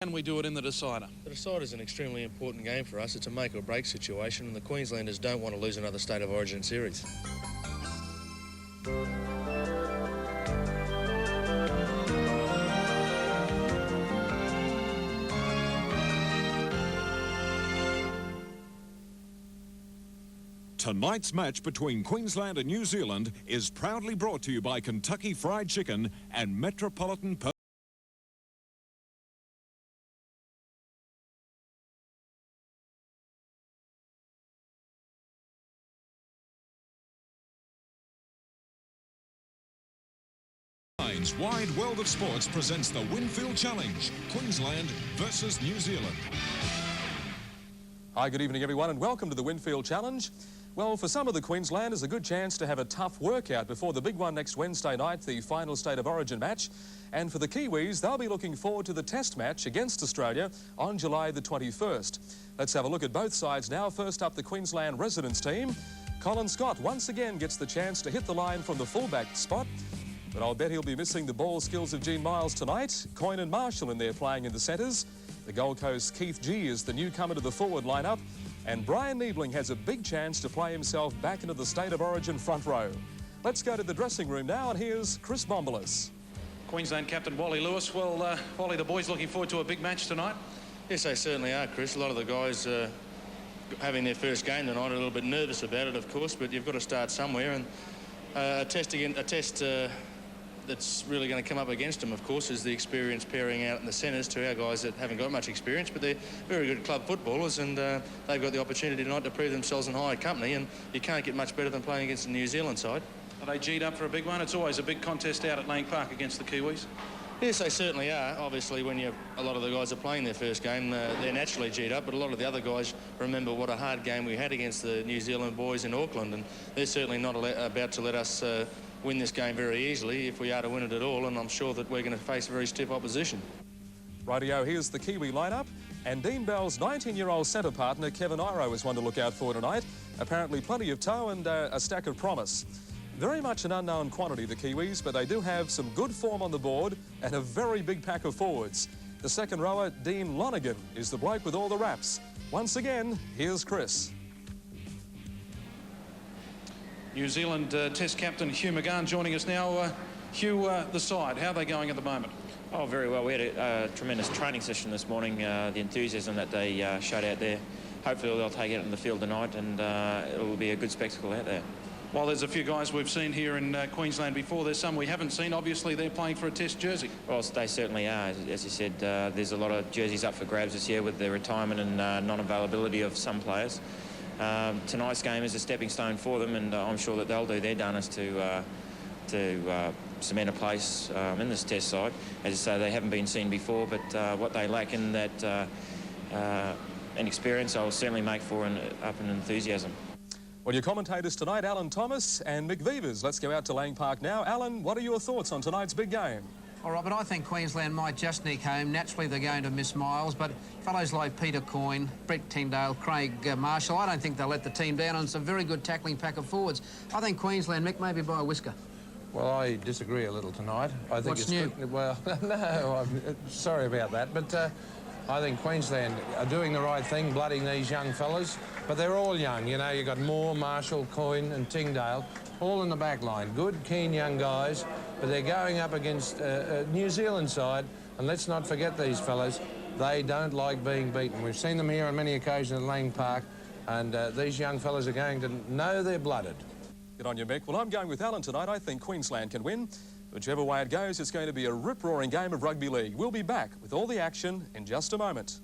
Can we do it in the decider? The decider is an extremely important game for us. It's a make or break situation, and the Queenslanders don't want to lose another State of Origin series. Tonight's match between Queensland and New Zealand is proudly brought to you by Kentucky Fried Chicken and Metropolitan Wide World of Sports presents the Winfield Challenge, Queensland versus New Zealand. Hi, good evening everyone and welcome to the Winfield Challenge. Well, for some of the Queenslanders, a good chance to have a tough workout before the big one next Wednesday night, the final State of Origin match. And for the Kiwis, they'll be looking forward to the test match against Australia on July the 21st. Let's have a look at both sides now. First up, the Queensland residents team. Colin Scott once again gets the chance to hit the line from the fullback spot. But I'll bet he'll be missing the ball skills of Gene Miles tonight. Coyne and Marshall in there playing in the centres. The Gold Coast Keith G is the newcomer to the forward lineup. And Brian Niebling has a big chance to play himself back into the State of Origin front row. Let's go to the dressing room now, and here's Chris Bombolas. Queensland captain Wally Lewis. Well, Wally, the boys looking forward to a big match tonight? Yes, they certainly are, Chris. A lot of the guys having their first game tonight are a little bit nervous about it, of course, but you've got to start somewhere. And a test that's really going to come up against them, of course, is the experienced pairing out in the centres to our guys that haven't got much experience, but they're very good club footballers, and they've got the opportunity tonight to prove themselves in higher company, and you can't get much better than playing against the New Zealand side. Are they G'd up for a big one? It's always a big contest out at Lang Park against the Kiwis. Yes, they certainly are. Obviously, when a lot of the guys are playing their first game, they're naturally G'd up, but a lot of the other guys remember what a hard game we had against the New Zealand boys in Auckland, and they're certainly not about to let us win this game very easily if we are to win it at all, and I'm sure that we're going to face very stiff opposition. Rightio, here's the Kiwi lineup, and Dean Bell's 19-year-old centre partner Kevin Iro is one to look out for tonight. Apparently plenty of toe and a stack of promise. Very much an unknown quantity, the Kiwis, but they do have some good form on the board and a very big pack of forwards. The second rower, Dean Lonergan, is the bloke with all the raps. Once again, here's Chris. New Zealand Test captain Hugh McGahn joining us now. Hugh, the side, how are they going at the moment? Oh, very well. We had a tremendous training session this morning. The enthusiasm that they showed out there, hopefully they'll take it in the field tonight, and it'll be a good spectacle out there. Well, there's a few guys we've seen here in Queensland before. There's some we haven't seen. Obviously, they're playing for a Test jersey. Well, they certainly are. As you said, there's a lot of jerseys up for grabs this year with the retirement and non-availability of some players. Tonight's game is a stepping stone for them, and I'm sure that they'll do their darnest to cement a place in this Test side. As I say, they haven't been seen before, but what they lack in that in experience, I'll certainly make for up in enthusiasm. Well, your commentators tonight, Alan Thomas and Mick Vivers. Let's go out to Lang Park now. Alan, what are your thoughts on tonight's big game? All right, but I think Queensland might just nick home. Naturally, they're going to miss Miles, but fellows like Peter Coyne, Brett Tyndale, Craig Marshall, I don't think they'll let the team down, and it's a very good tackling pack of forwards. I think Queensland, Mick, maybe by a whisker. Well, I disagree a little tonight. I think What's new? Well, no, I'm sorry about that, but I think Queensland are doing the right thing, blooding these young fellas, but they're all young. You know, you've got Moore, Marshall, Coyne and Tyndale, all in the back line. Good, keen young guys, but they're going up against a New Zealand side, and let's not forget these fellas, they don't like being beaten. We've seen them here on many occasions at Lang Park, and these young fellas are going to know they're blooded. Good on you, Mick. Well, I'm going with Alan tonight. I think Queensland can win. Whichever way it goes, it's going to be a rip-roaring game of rugby league. We'll be back with all the action in just a moment.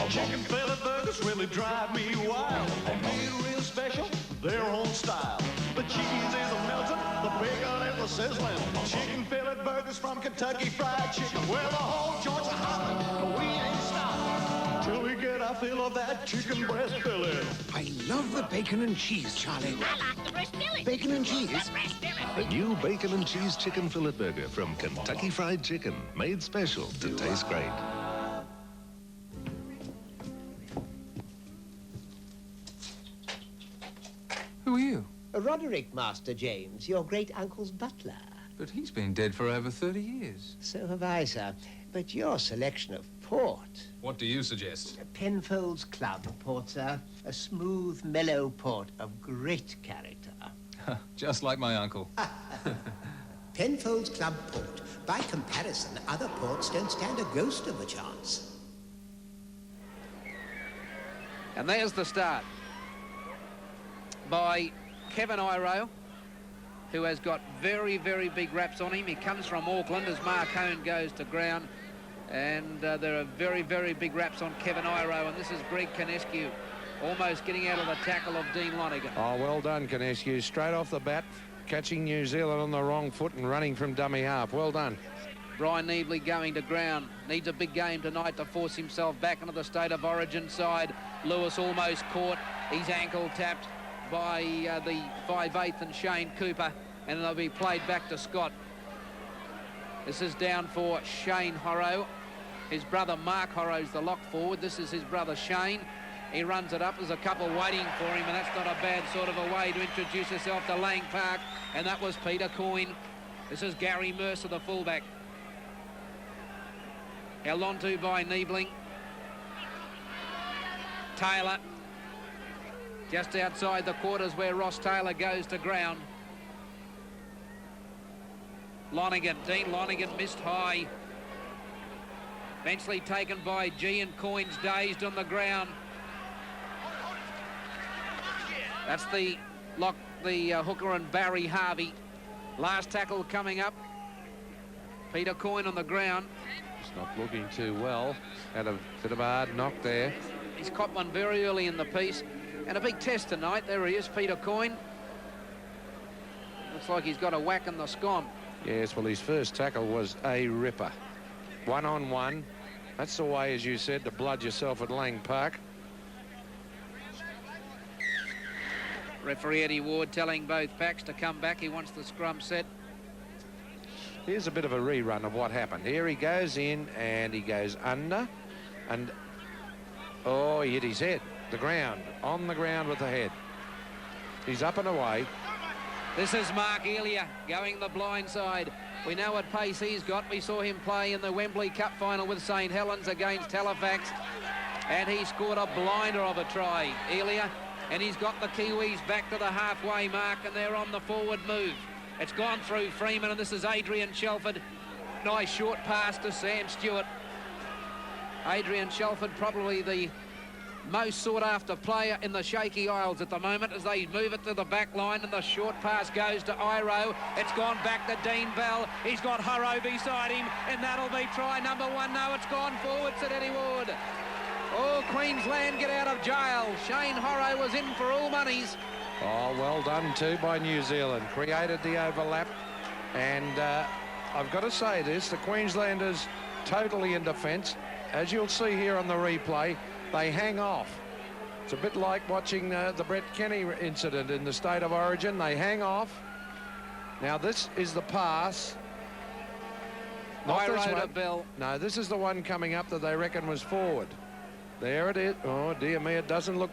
Chicken fillet burgers really drive me wild. They made real special, their own style. The cheese is a melting, the bacon is a sizzling. Chicken fillet burgers from Kentucky Fried Chicken. Well, the whole joint's a hopping, but we ain't stopping till we get our fill of that chicken breast fillet. I love the bacon and cheese, Charlie. I like the breast fillet. Bacon and cheese? The breast fillet. The new bacon and cheese chicken fillet burger from Kentucky Fried Chicken, made special to taste great. are you? Roderick, Master James, your great-uncle's butler. But he's been dead for over 30 years. So have I, sir. But your selection of port... What do you suggest? Penfold's Club port, sir. A smooth, mellow port of great character. Just like my uncle. Penfold's Club port. By comparison, other ports don't stand a ghost of a chance. And there's the start by Kevin Iro, who has got very, very big raps on him. He comes from Auckland as Mark Hone goes to ground. And there are very, very big raps on Kevin Iro. And this is Greg Canescu almost getting out of the tackle of Dean Lonigan. Oh, well done, Canescu. Straight off the bat, catching New Zealand on the wrong foot and running from dummy half. Well done. Brian Neebly going to ground. Needs a big game tonight to force himself back into the State of Origin side. Lewis almost caught. He's ankle tapped by the 5/8 and Shane Cooper. And they'll be played back to Scott. This is down for Shane Horrow. His brother Mark Horrow's the lock forward. This is his brother Shane. He runs it up. There's a couple waiting for him, and that's not a bad sort of a way to introduce yourself to Lang Park. And that was Peter Coyne. This is Gary Mercer, the fullback. Held on to by Niebling. Taylor. Just outside the quarters where Ross Taylor goes to ground. Lonigan. Dean Lonigan missed high. Eventually taken by G, and Coyne's dazed on the ground. That's the lock, the hooker and Barry Harvey. Last tackle coming up. Peter Coyne on the ground. It's not looking too well. Had a bit of a hard knock there. He's caught one very early in the piece. And a big test tonight. There he is, Peter Coyne. Looks like he's got a whack in the scon. Yes, well, his first tackle was a ripper. 1-on-1. That's the way, as you said, to blood yourself at Lang Park. Referee Eddie Ward telling both packs to come back. He wants the scrum set. Here's a bit of a rerun of what happened. Here he goes in and he goes under. And, oh, he hit his head. The ground. On the ground with the head. He's up and away. This is Mark Elia going the blind side. We know what pace he's got. We saw him play in the Wembley Cup final with St Helens against Halifax. And he scored a blinder of a try, Elia. And he's got the Kiwis back to the halfway mark, and they're on the forward move. It's gone through Freeman, and this is Adrian Shelford. Nice short pass to Sam Stewart. Adrian Shelford, probably the most sought-after player in the Shaky Isles at the moment as they move it to the back line, and the short pass goes to Iro. It's gone back to Dean Bell. He's got Horrow beside him, and that'll be try number one. No, it's gone forward, said Eddie Ward. Oh, Queensland get out of jail. Shane Horrow was in for all monies. Oh, well done too by New Zealand. Created the overlap. And I've got to say this, the Queenslanders totally in defence. As you'll see here on the replay, they hang off. It's a bit like watching the Brett Kenny incident in the State of Origin. They hang off. Now this is the pass. Not this one. Bell. No, this is the one coming up that they reckon was forward. There it is. Oh, dear me, it doesn't look...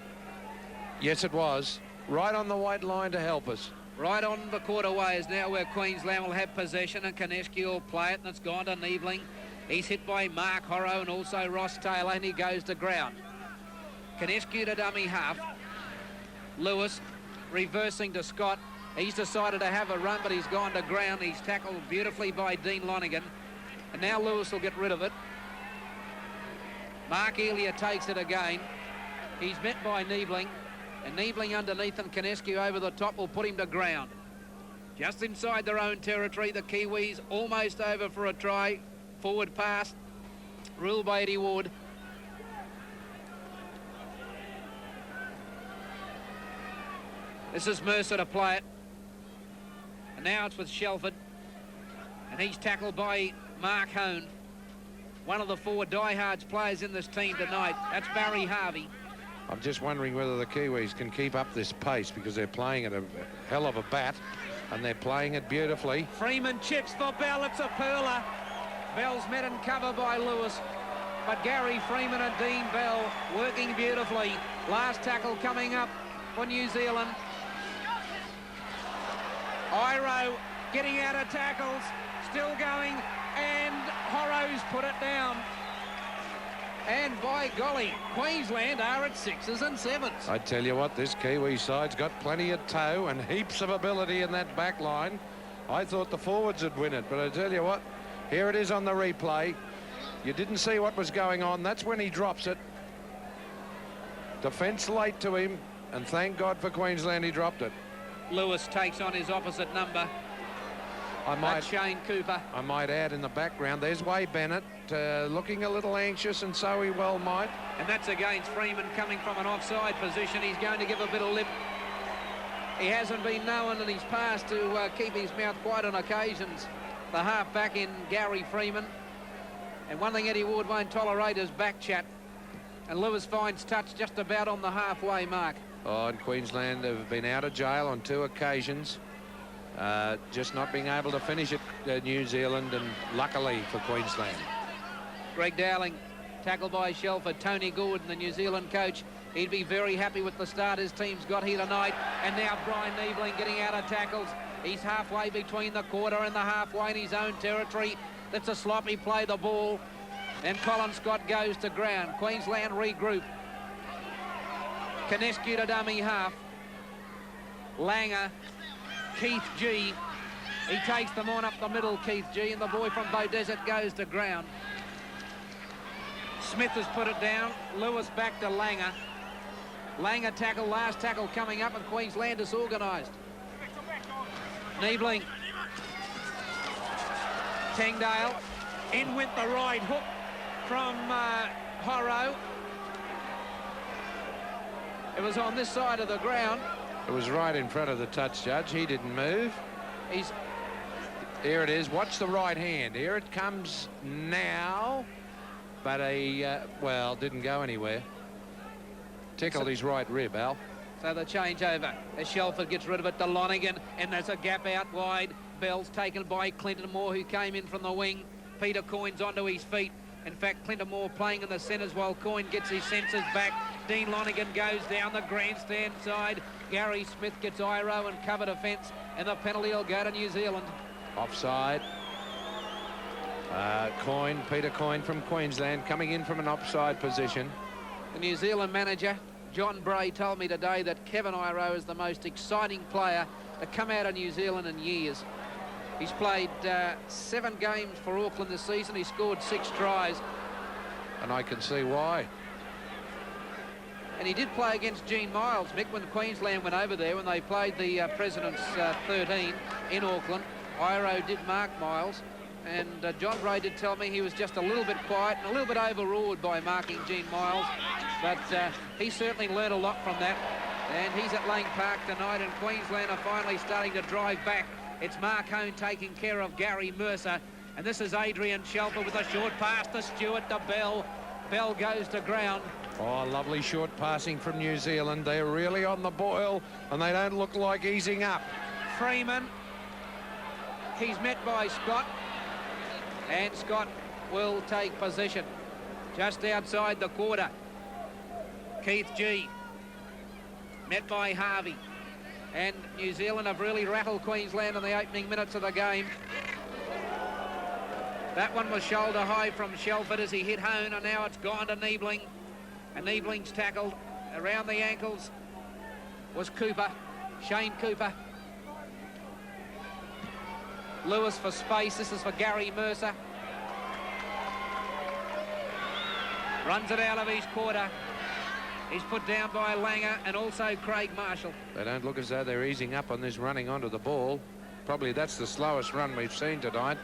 Yes, it was. Right on the white line to help us. Right on the quarterway is now where Queensland will have possession, and Canescu will play it, and it's gone to Niebling. He's hit by Mark Horrow and also Ross Taylor, and he goes to ground. Canescu to dummy half. Lewis reversing to Scott. He's decided to have a run, but he's gone to ground. He's tackled beautifully by Dean Lonigan. And now Lewis will get rid of it. Mark Elia takes it again. He's met by Niebling. And Niebling underneath, and Canescu over the top will put him to ground. Just inside their own territory, the Kiwis almost over for a try. Forward pass, ruled by Eddie Ward. This is Mercer to play it. And now it's with Shelford. And he's tackled by Mark Hone. One of the four diehards players in this team tonight. That's Barry Harvey. I'm just wondering whether the Kiwis can keep up this pace, because they're playing at a hell of a bat, and they're playing it beautifully. Freeman chips for Bell. It's a pearler. Bell's met and covered by Lewis. But Gary Freeman and Dean Bell working beautifully. Last tackle coming up for New Zealand. Iro getting out of tackles, still going, and Horrow's put it down. And by golly, Queensland are at 6s and 7s. I tell you what, this Kiwi side's got plenty of toe and heaps of ability in that back line. I thought the forwards would win it, but I tell you what, here it is on the replay. You didn't see what was going on. That's when he drops it. Defence late to him, and thank God for Queensland he dropped it. Lewis takes on his opposite number. That's Shane Cooper. I might add in the background, there's Way Bennett looking a little anxious, and so he well might. And that's against Freeman coming from an offside position. He's going to give a bit of lip. He hasn't been known in his past to keep his mouth quiet on occasions. The half-back in Gary Freeman. And one thing Eddie Ward won't tolerate is back chat. And Lewis finds touch just about on the halfway mark. Oh, and Queensland have been out of jail on 2 occasions. Just not being able to finish it, New Zealand, and luckily for Queensland. Greg Dowling, tackled by Shelford. Tony Gordon, the New Zealand coach, he'd be very happy with the start his team's got here tonight. And now Brian Niebling getting out of tackles. He's halfway between the quarter and the halfway in his own territory. That's a sloppy play, the ball. And Colin Scott goes to ground. Queensland regroup. Canescu to dummy half. Langer, Keith G. He takes them on up the middle, Keith G. And the boy from Beaudesert goes to ground. Smith has put it down. Lewis back to Langer. Langer tackle, last tackle coming up, and Queensland is organised. Niebling. Tangdale. In went the right hook from Horrow. It was on this side of the ground. It was right in front of the touch judge. He didn't move. Here it is. Watch the right hand. Here it comes now. But well, didn't go anywhere. Tickled his right rib, Al. So the changeover as Shelford gets rid of it to Lonigan, and there's a gap out wide. Bell's taken by Clinton Moore, who came in from the wing. Peter Coyne's onto his feet. In fact, Clinton Moore playing in the centres while Coyne gets his senses back. Dean Lonigan goes down the grandstand side. Gary Smith gets Iro and cover defence, and the penalty will go to New Zealand. Offside. Coyne, Peter Coyne from Queensland, coming in from an offside position. The New Zealand manager, John Bray, told me today that Kevin Iro is the most exciting player to come out of New Zealand in years. He's played 7 games for Auckland this season. He scored 6 tries. And I can see why. And he did play against Gene Miles, Mick, when Queensland went over there, when they played the President's 13 in Auckland. Iro did mark Miles. And John Bray did tell me he was just a little bit quiet and a little bit overawed by marking Gene Miles. But he certainly learned a lot from that. And he's at Lane Park tonight, and Queensland are finally starting to drive back. It's Mark Hone taking care of Gary Mercer. And this is Adrian Shelford with a short pass to Stewart to Bell. Bell goes to ground. Oh, lovely short passing from New Zealand. They're really on the boil, and they don't look like easing up. Freeman. He's met by Scott. And Scott will take position just outside the quarter. Keith G. Met by Harvey. And New Zealand have really rattled Queensland in the opening minutes of the game. That one was shoulder high from Shelford as he hit Hone, and now it's gone to Niebling. And Niebling's tackled around the ankles was Cooper, Shane Cooper. Lewis for space. This is for Gary Mercer. Runs it out of his quarter. He's put down by Langer and also Craig Marshall. They don't look as though they're easing up on this running onto the ball. Probably that's the slowest run we've seen tonight.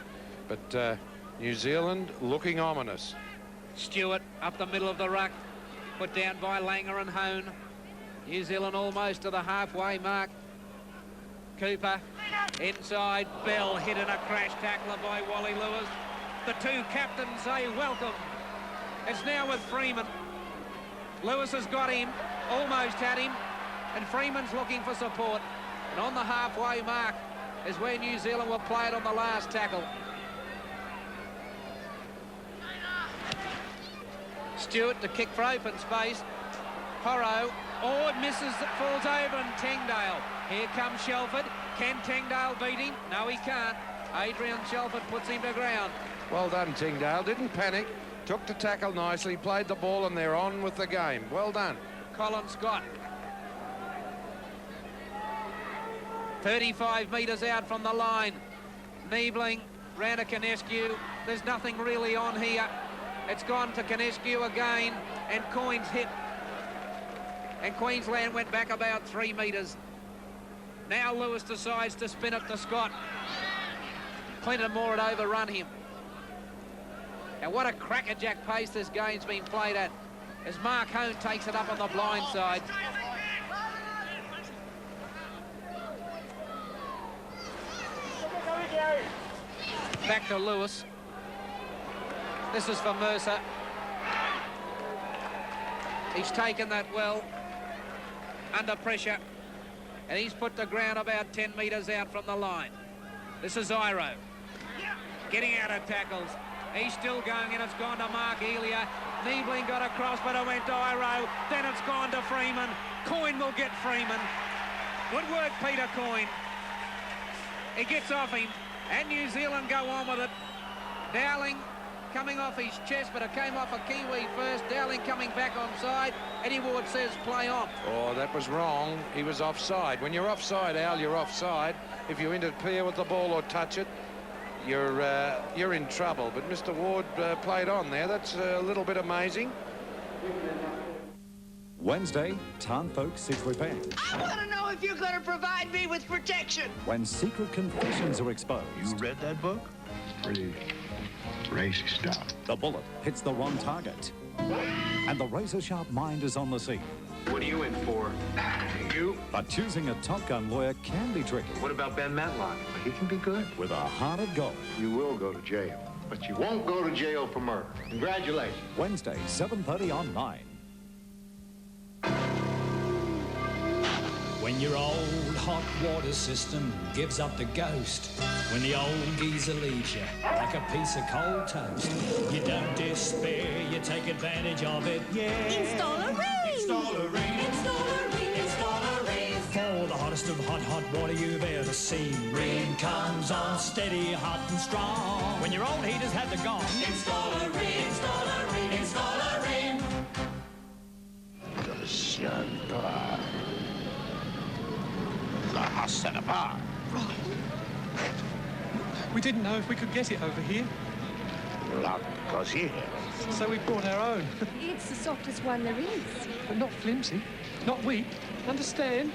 But New Zealand looking ominous. Stewart up the middle of the ruck. Put down by Langer and Hone. New Zealand almost to the halfway mark. Cooper inside. Bell hit in a crash tackler by Wally Lewis. The 2 captains say welcome. It's now with Freeman. Lewis has got him, almost had him, and Freeman's looking for support. And on the halfway mark is where New Zealand will play it on the last tackle. Stewart to kick for open space. Horrow Oh, it misses, falls over, and Tengdale. Here comes Shelford. Can Tengdale beat him? No, he can't. Adrian Shelford puts him to ground. Well done, Tengdale. Didn't panic. Took the tackle nicely, played the ball, and they're on with the game. Well done. Colin Scott. 35 metres out from the line. Niebling round to Canescu. There's nothing really on here. It's gone to Canescu again, and Coyne's hit. And Queensland went back about 3 metres. Now Lewis decides to spin it to Scott. Clinton Moore had overrun him. And what a crackerjack pace this game's been played at, as Mark Hone takes it up on the blind side. Back to Lewis. This is for Mercer. He's taken that well, under pressure, and he's put the ground about 10 metres out from the line. This is Iro, getting out of tackles. He's still going, and it's gone to Mark Elia. Niebling got across, but it went to Iro. Then it's gone to Freeman. Coyne will get Freeman. Good work, Peter Coyne. He gets off him, and New Zealand go on with it. Dowling coming off his chest, but it came off a Kiwi first. Dowling coming back onside. Eddie Ward says play on. Oh, that was wrong. He was offside. When you're offside, Al, you're offside. If you interfere with the ball or touch it, you're in trouble. But Mr. Ward played on there. That's a little bit amazing. Wednesday, Townfolk Secret Bank. I want to know if you're going to provide me with protection. When secret confessions are exposed. You read that book? Pretty racy stuff. The bullet hits the wrong target. And the razor-sharp mind is on the scene. What are you in for? You? But choosing a Top Gun lawyer can be tricky. What about Ben Matlock? He can be good. With a heart of gold. You will go to jail, but you won't go to jail for murder. Congratulations. Wednesday, 7:30 on 9. When your old hot water system gives up the ghost, when the old geezer leaves you like a piece of cold toast, you don't despair, you take advantage of it, yeah. Install a ring. Install a ring. Install a ring. Install a ring. For the hottest of hot water you've ever seen. Ring comes on steady, hot and strong. When your old heaters had the gone. Install a ring. Install a ring. Install a ring. We didn't know if we could get it over here. So we brought our own. It's the softest one there is. But not flimsy, not weak. Understand?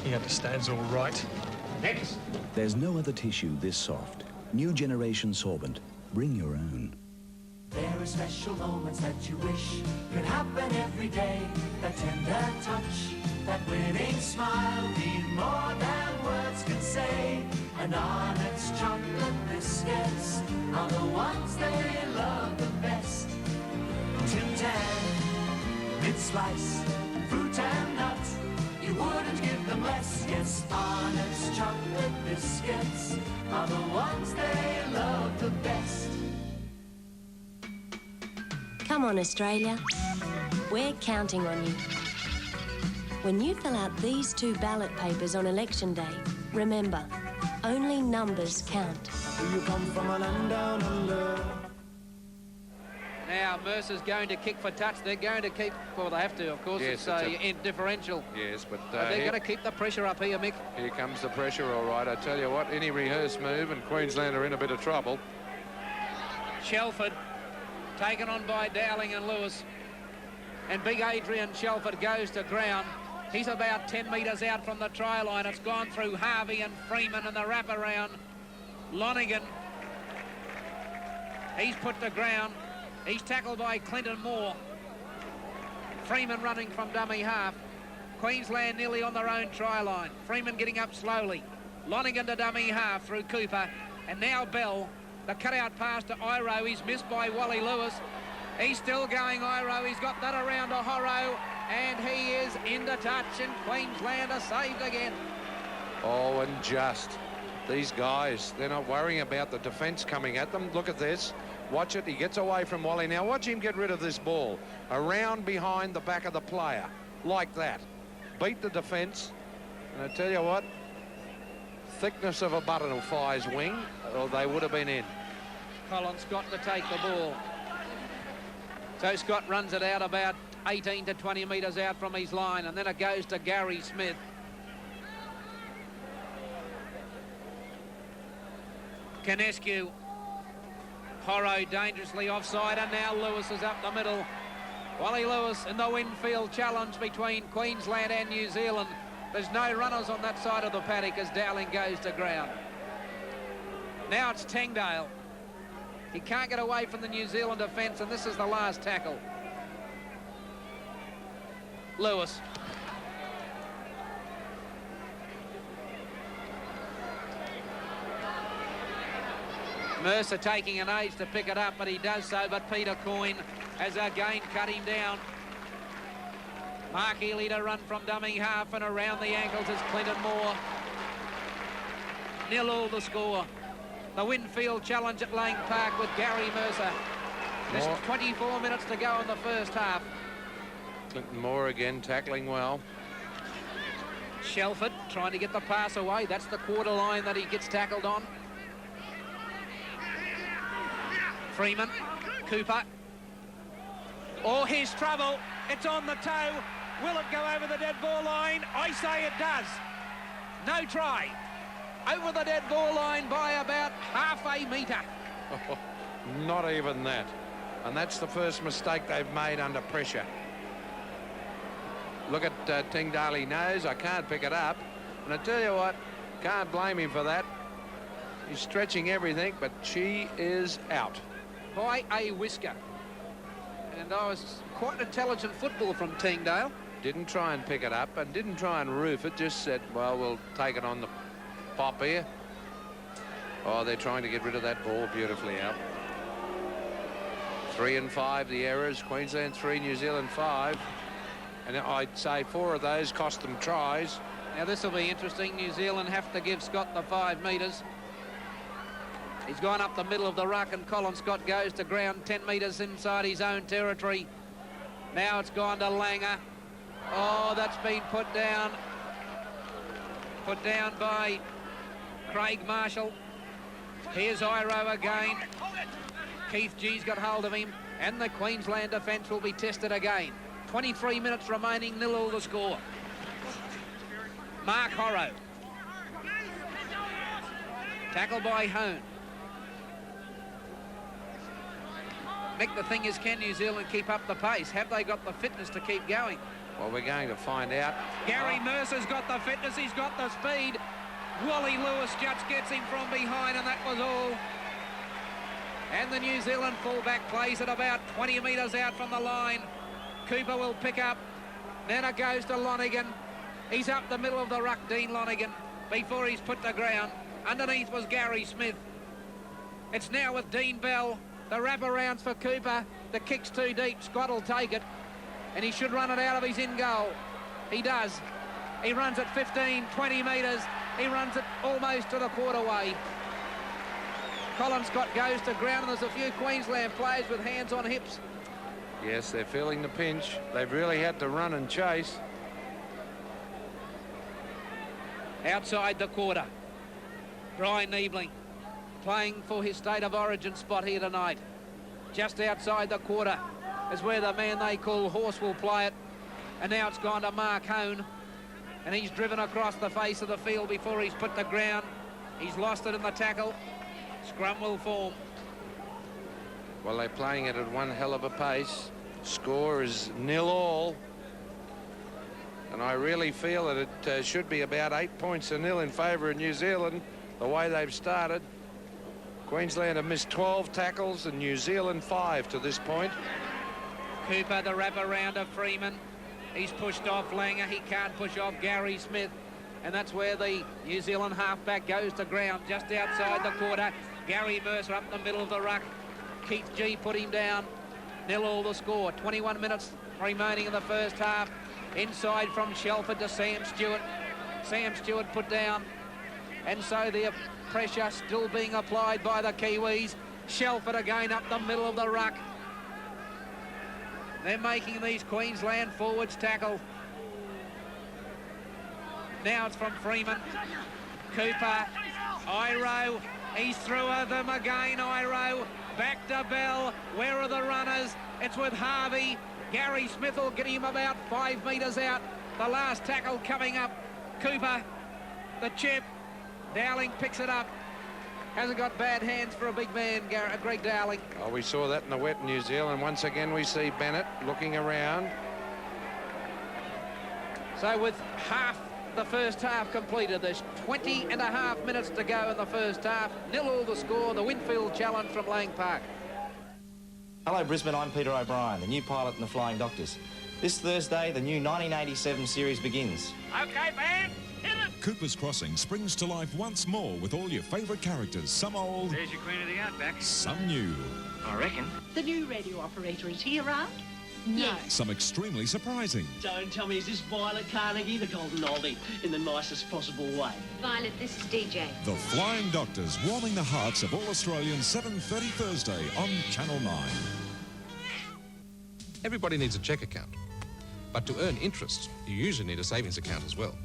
He understands all right. Next. There's no other tissue this soft. New generation sorbent. Bring your own. There are special moments that you wish could happen every day. That tender touch, that winning smile, mean more than words can say. And Arnott's chocolate biscuits are the ones they love the best. Tim Tam, mid-slice, fruit and nut, you wouldn't give them less. Yes, Arnott's chocolate biscuits are the ones they love the best. Come on, Australia. We're counting on you. When you fill out these 2 ballot papers on election day, remember, only numbers count. You come from a land down under. Now Mercer's going to kick for touch. They're going to keep, well, they have to, of course. Yes, it's a differential. Yes, but They're going to keep the pressure up here, Mick. Here comes the pressure, all right. I tell you what, any rehearsed move and Queensland are in a bit of trouble. Shelford taken on by Dowling and Lewis. And big Adrian Shelford goes to ground. He's about 10 metres out from the try line. It's gone through Harvey and Freeman and the wraparound. Lonigan. He's put to ground. He's tackled by Clinton Moore. Freeman running from dummy half. Queensland nearly on their own try line. Freeman getting up slowly. Lonigan to dummy half through Cooper. And now Bell. The cutout pass to Iro. He's missed by Wally Lewis. He's still going, Iro. He's got that around to Horro. And he is into touch, and Queensland are saved again. Oh, and just. These guys, they're not worrying about the defence coming at them. Look at this. Watch it. He gets away from Wally. Now watch him get rid of this ball. Around behind the back of the player. Like that. Beat the defence. And I tell you what, thickness of a butterfly's wing, or they would have been in. Colin Scott to take the ball. So Scott runs it out about 18 to 20 metres out from his line, and then it goes to Gary Smith. Canescu. Horro dangerously offside, and now Lewis is up the middle. Wally Lewis in the Winfield challenge between Queensland and New Zealand. There's no runners on that side of the paddock as Dowling goes to ground. Now it's Tengdale. He can't get away from the New Zealand defence, and this is the last tackle. Lewis. Mercer taking an age to pick it up, but he does so, but Peter Coyne has again cut him down. Mark Ely to run from dummy half, and around the ankles is Clinton Moore. 0-0 the score. The Winfield challenge at Lang Park with Gary Mercer. There's 24 minutes to go in the first half. Clinton Moore again tackling well. Shelford trying to get the pass away. That's the quarter line that he gets tackled on. Freeman, Cooper. Oh, here's trouble. It's on the toe. Will it go over the dead ball line? I say it does. No try. Over the dead ball line by about half a metre. Not even that. And that's the first mistake they've made under pressure. Look at Tengdale. He knows I can't pick it up. And I tell you what, can't blame him for that. He's stretching everything, but she is out. By a whisker. And I was quite intelligent football from Tengdale. Didn't try and pick it up and didn't try and roof it, just said, well, we'll take it on the pop here. Oh, they're trying to get rid of that ball beautifully out. 3 and 5 the errors. Queensland 3, New Zealand 5. And I'd say 4 of those cost them tries. Now this will be interesting. New Zealand have to give Scott the 5 metres. He's gone up the middle of the ruck, and Colin Scott goes to ground 10 metres inside his own territory. Now it's gone to Langer. Oh, that's been put down. Put down by Craig Marshall. Here's Iro again. Keith G's got hold of him, and the Queensland defence will be tested again. 23 minutes remaining, 0-0 the score. Mark Horro. Tackle by Hone. Mick, the thing is, can New Zealand keep up the pace? Have they got the fitness to keep going? Well, we're going to find out. Gary Mercer's got the fitness, he's got the speed. Wally Lewis just gets him from behind, and that was all. And the New Zealand fullback plays it about 20 metres out from the line. Cooper will pick up. Then it goes to Lonigan. He's up the middle of the ruck, Dean Lonigan, before he's put to ground. Underneath was Gary Smith. It's now with Dean Bell. The wraparounds for Cooper. The kick's too deep. Scott will take it. And he should run it out of his in goal. He does. He runs it 15, 20 metres. He runs it almost to the quarterway. Colin Scott goes to ground, and there's a few Queensland players with hands on hips. Yes, they're feeling the pinch. They've really had to run and chase. Outside the quarter, Brian Niebling playing for his state of origin spot here tonight. Just outside the quarter is where the man they call Horse will play it. And now it's gone to Mark Hone, and he's driven across the face of the field before he's put to ground. He's lost it in the tackle. Scrum will form. Well, they're playing it at one hell of a pace. Score is 0-0. And I really feel that it should be about 8 points to 0 in favour of New Zealand, the way they've started. Queensland have missed 12 tackles and New Zealand 5 to this point. Cooper, the wraparound of Freeman. He's pushed off Langer. He can't push off Gary Smith. And that's where the New Zealand halfback goes to ground, just outside the quarter. Gary Mercer up the middle of the ruck. Keith G put him down. 0-0 the score. 21 minutes remaining in the first half. Inside from Shelford to Sam Stewart. Sam Stewart put down. And so the pressure still being applied by the Kiwis. Shelford again up the middle of the ruck. They're making these Queensland forwards tackle. Now it's from Freeman. Cooper. Iro. He's through them again, Iro. Back to Bell. Where are the runners? It's with Harvey. Gary Smith will get him about 5 metres out. The last tackle coming up. Cooper. The chip. Dowling picks it up. Hasn't got bad hands for a big man, Greg Dowling. Oh, we saw that in the wet in New Zealand. Once again, we see Bennett looking around. So with half the first half completed, there's 20.5 minutes to go in the first half. 0-0 the score, the Winfield Challenge from Lang Park. Hello Brisbane, I'm Peter O'Brien, the new pilot in the Flying Doctors. This Thursday, the new 1987 series begins. Okay, man, hit it! Cooper's Crossing springs to life once more with all your favourite characters, some old, There's your Queen of the Outback. some new, I reckon. The new radio operator, is he around? No. some extremely surprising. Don't tell me, is this Violet Carnegie, the golden oldie, in the nicest possible way? Violet, this is DJ. The Flying Doctors, warming the hearts of all Australians, 7:30 Thursday on Channel 9. Everybody needs a cheque account. But to earn interest, you usually need a savings account as well.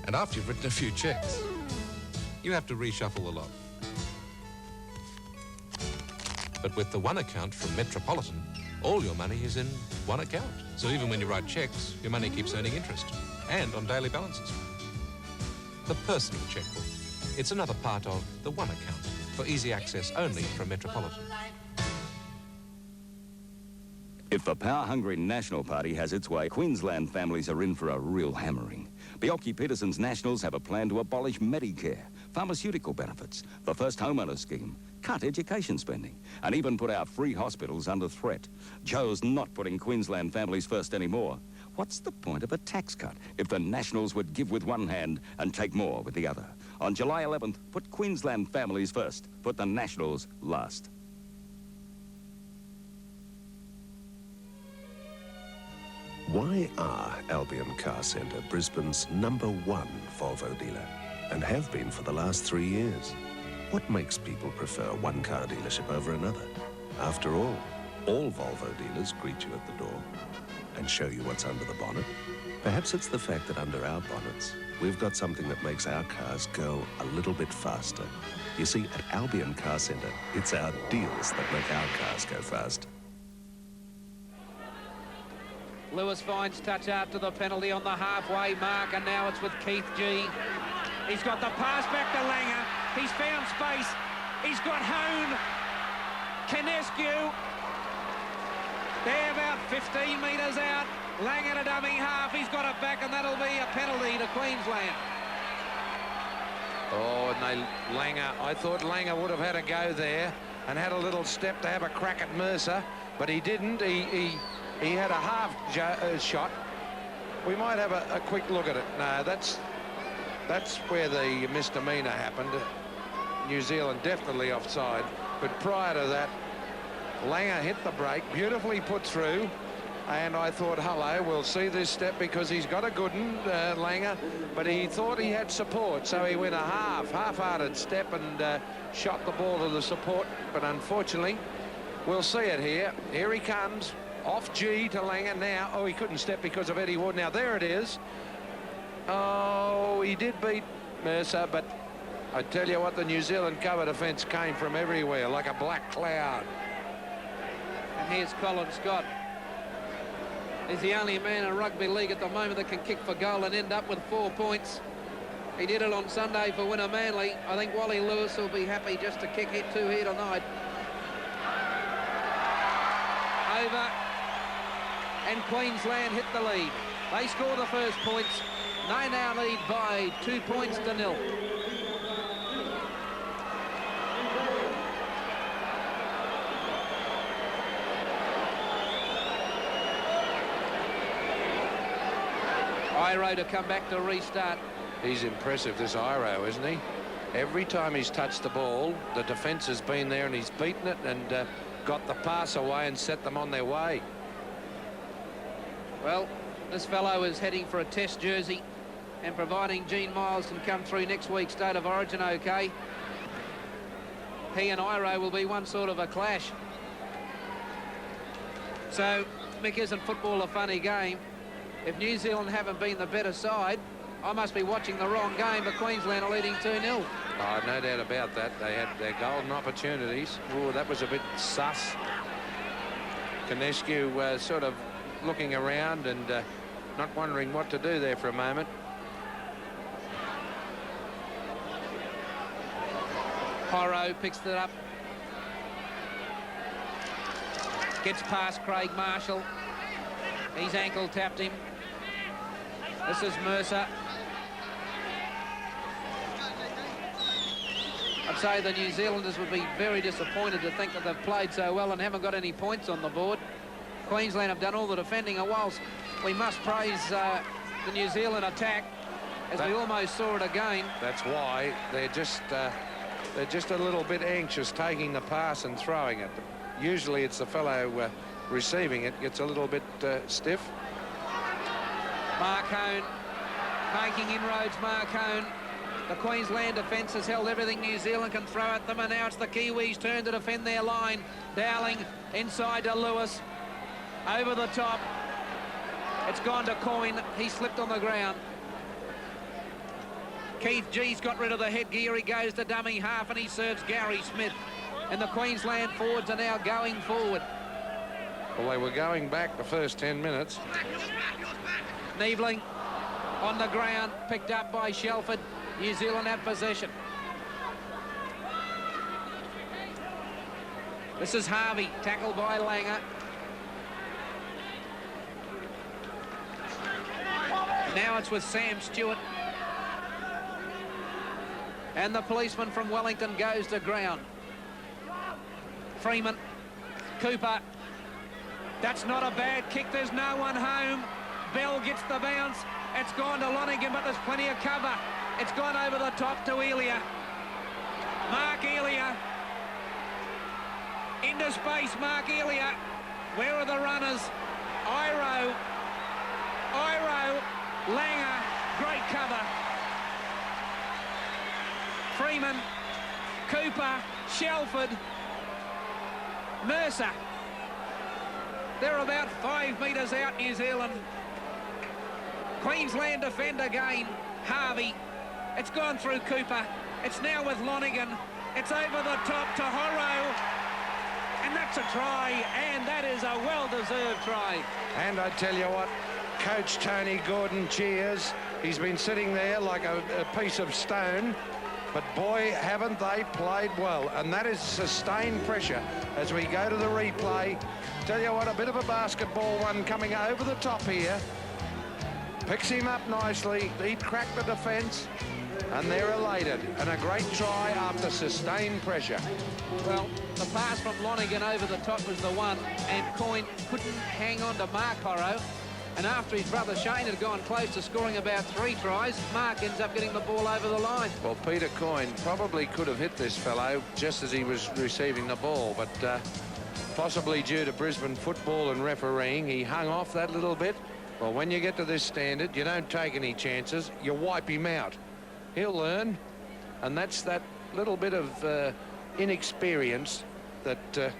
And after you've written a few cheques, you have to reshuffle the lot. But with the one account from Metropolitan, all your money is in one account. So even when you write cheques, your money keeps earning interest, and on daily balances. The personal chequebook. It's another part of the one account, for easy access only from Metropolitan. If the power-hungry National Party has its way, Queensland families are in for a real hammering. Bjelke-Petersen's Nationals have a plan to abolish Medicare, pharmaceutical benefits, the first homeowner scheme, cut education spending, and even put our free hospitals under threat. Joe's not putting Queensland families first anymore. What's the point of a tax cut if the Nationals would give with one hand and take more with the other? On July 11th, put Queensland families first. Put the Nationals last. Why are Albion Car Centre Brisbane's #1 Volvo dealer, and have been for the last 3 years? What makes people prefer one car dealership over another? After all Volvo dealers greet you at the door and show you what's under the bonnet. Perhaps it's the fact that under our bonnets, we've got something that makes our cars go a little bit faster. You see, at Albion Car Centre, it's our deals that make our cars go fast. Lewis finds touch after the penalty on the halfway mark, and now it's with Keith G. He's got the pass back to Langer. He's found space. He's got Hone. Canescu. They're about 15 metres out. Langer to dummy half. He's got it back, and that'll be a penalty to Queensland. Oh, and Langer, I thought Langer would have had a go there and had a little step to have a crack at Mercer, but he didn't. He had a half shot. We might have a quick look at it. No, that's where the misdemeanor happened. New Zealand definitely offside. But prior to that, Langer hit the brake, beautifully put through. And I thought, hello, we'll see this step because he's got a good one, Langer. But he thought he had support, so he went a half-hearted step and shot the ball to the support. But unfortunately, we'll see it here. Here he comes. Off G to Langer now. Oh, he couldn't step because of Eddie Ward. Now, there it is. Oh, he did beat Mercer, but I tell you what, the New Zealand cover defence came from everywhere like a black cloud. And here's Colin Scott. He's the only man in rugby league at the moment that can kick for goal and end up with 4 points. He did it on Sunday for winner Manly. I think Wally Lewis will be happy just to kick it 2 here tonight. Over. And Queensland hit the lead. They score the first points. They now lead by 2 points to 0. Iro to come back to restart. He's impressive, this Iro, isn't he? Every time he's touched the ball, the defence has been there and he's beaten it and got the pass away and set them on their way. Well, this fellow is heading for a test jersey, and providing Gene Miles can come through next week's State of Origin okay, he and Iro will be one sort of a clash. So, Mick, isn't football a funny game? If New Zealand haven't been the better side, I must be watching the wrong game, but Queensland are leading 2-0. Oh, no doubt about that. They had their golden opportunities. Oh, that was a bit sus. Canescu sort of looking around and not wondering what to do there for a moment. Porro picks it up. Gets past Craig Marshall. He's ankle tapped him. This is Mercer. I'd say the New Zealanders would be very disappointed to think that they've played so well and haven't got any points on the board. Queensland have done all the defending, and whilst we must praise the New Zealand attack, as we almost saw it again. That's why they're just a little bit anxious taking the pass and throwing it. Usually it's the fellow receiving it gets a little bit stiff. Marcone making inroads. Marcone. The Queensland defence has held everything New Zealand can throw at them, and now it's the Kiwis' turn to defend their line. Dowling inside to Lewis. Over the top. It's gone to Coyne. He slipped on the ground. Keith G's got rid of the headgear. He goes to dummy half and he serves Gary Smith. And the Queensland forwards are now going forward. Well, they were going back the first 10 minutes. Niebling on the ground, picked up by Shelford. New Zealand have possession. This is Harvey, tackled by Langer. Now it's with Sam Stewart. And the policeman from Wellington goes to ground. Freeman, Cooper. That's not a bad kick. There's no one home. Bell gets the bounce. It's gone to Lonergan, but there's plenty of cover. It's gone over the top to Elia. Mark Elia. Into space, Mark Elia. Where are the runners? Iro. Langer. Great cover. Freeman. Cooper. Shelford. Mercer. They're about 5 metres out, New Zealand. Queensland defend again. Harvey. It's gone through Cooper. It's now with Lonergan. It's over the top to Horro. And that's a try, and that is a well-deserved try. And I tell you what, Coach Tony Gordon cheers. He's been sitting there like a piece of stone. But boy, haven't they played well. And that is sustained pressure as we go to the replay. Tell you what, a bit of a basketball one coming over the top here. Picks him up nicely. He'd cracked the defence. And they're elated. And a great try after sustained pressure. Well, the pass from Lonergan over the top was the one. And Coyne couldn't hang on to Mark Horro. And after his brother Shane had gone close to scoring about 3 tries, Mark ends up getting the ball over the line. Well, Peter Coyne probably could have hit this fellow just as he was receiving the ball, but possibly due to Brisbane football and refereeing, he hung off that little bit. Well, when you get to this standard, you don't take any chances. You wipe him out. He'll learn, and that's that little bit of inexperience that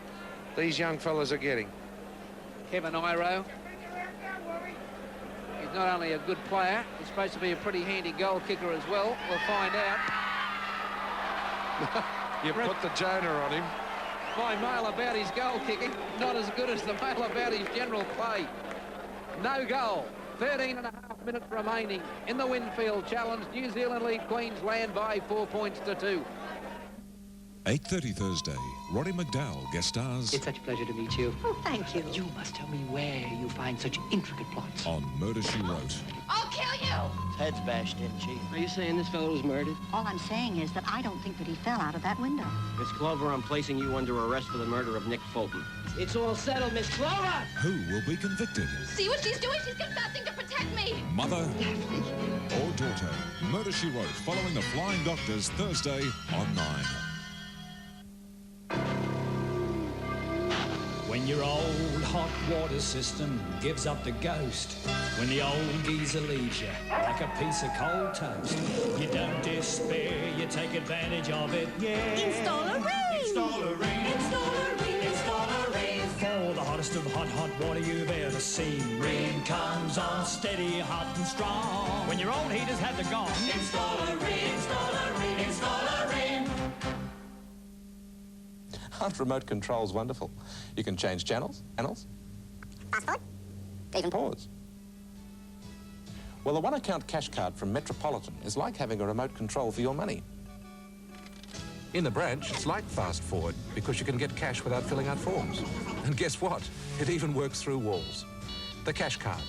these young fellas are getting. Kevin Iro. He's not only a good player, he's supposed to be a pretty handy goal kicker as well. We'll find out. You put the Jonah on him. My mail about his goal kicking, not as good as the mail about his general play. No goal. 13.5 minutes remaining in the Winfield Challenge. New Zealand lead Queensland by 4 points to 2. 8:30 Thursday. Rory McDowell guest stars. It's such a pleasure to meet you. Oh, thank you. You must tell me where you find such intricate plots. On Murder, She Wrote. I'll kill you! Head's bashed in, Chief. Are you saying this fellow was murdered? All I'm saying is that I don't think that he fell out of that window. Miss Clover, I'm placing you under arrest for the murder of Nick Fulton. It's all settled, Miss Clover! Who will be convicted? See what she's doing? She's got nothing to protect me! Mother or daughter? Murder, She Wrote, following the Flying Doctors, Thursday on 9. When your old hot water system gives up the ghost, when the old geezer leaves you like a piece of cold toast, you don't despair, you take advantage of it, yeah. Install a ring! Install-A-Rain. Install-A-Rain. Install-A-Rain. For the hottest of hot water you've ever seen. Rain comes on steady, hot and strong. When your old heaters had to go. Install-A-Rain. Install-A-Rain. Install-A-Rain. Aren't remote controls wonderful? You can change channels, fast forward, even pause. Well, the one-account cash card from Metropolitan is like having a remote control for your money. In the branch, it's like fast forward because you can get cash without filling out forms. And guess what? It even works through walls. The cash card.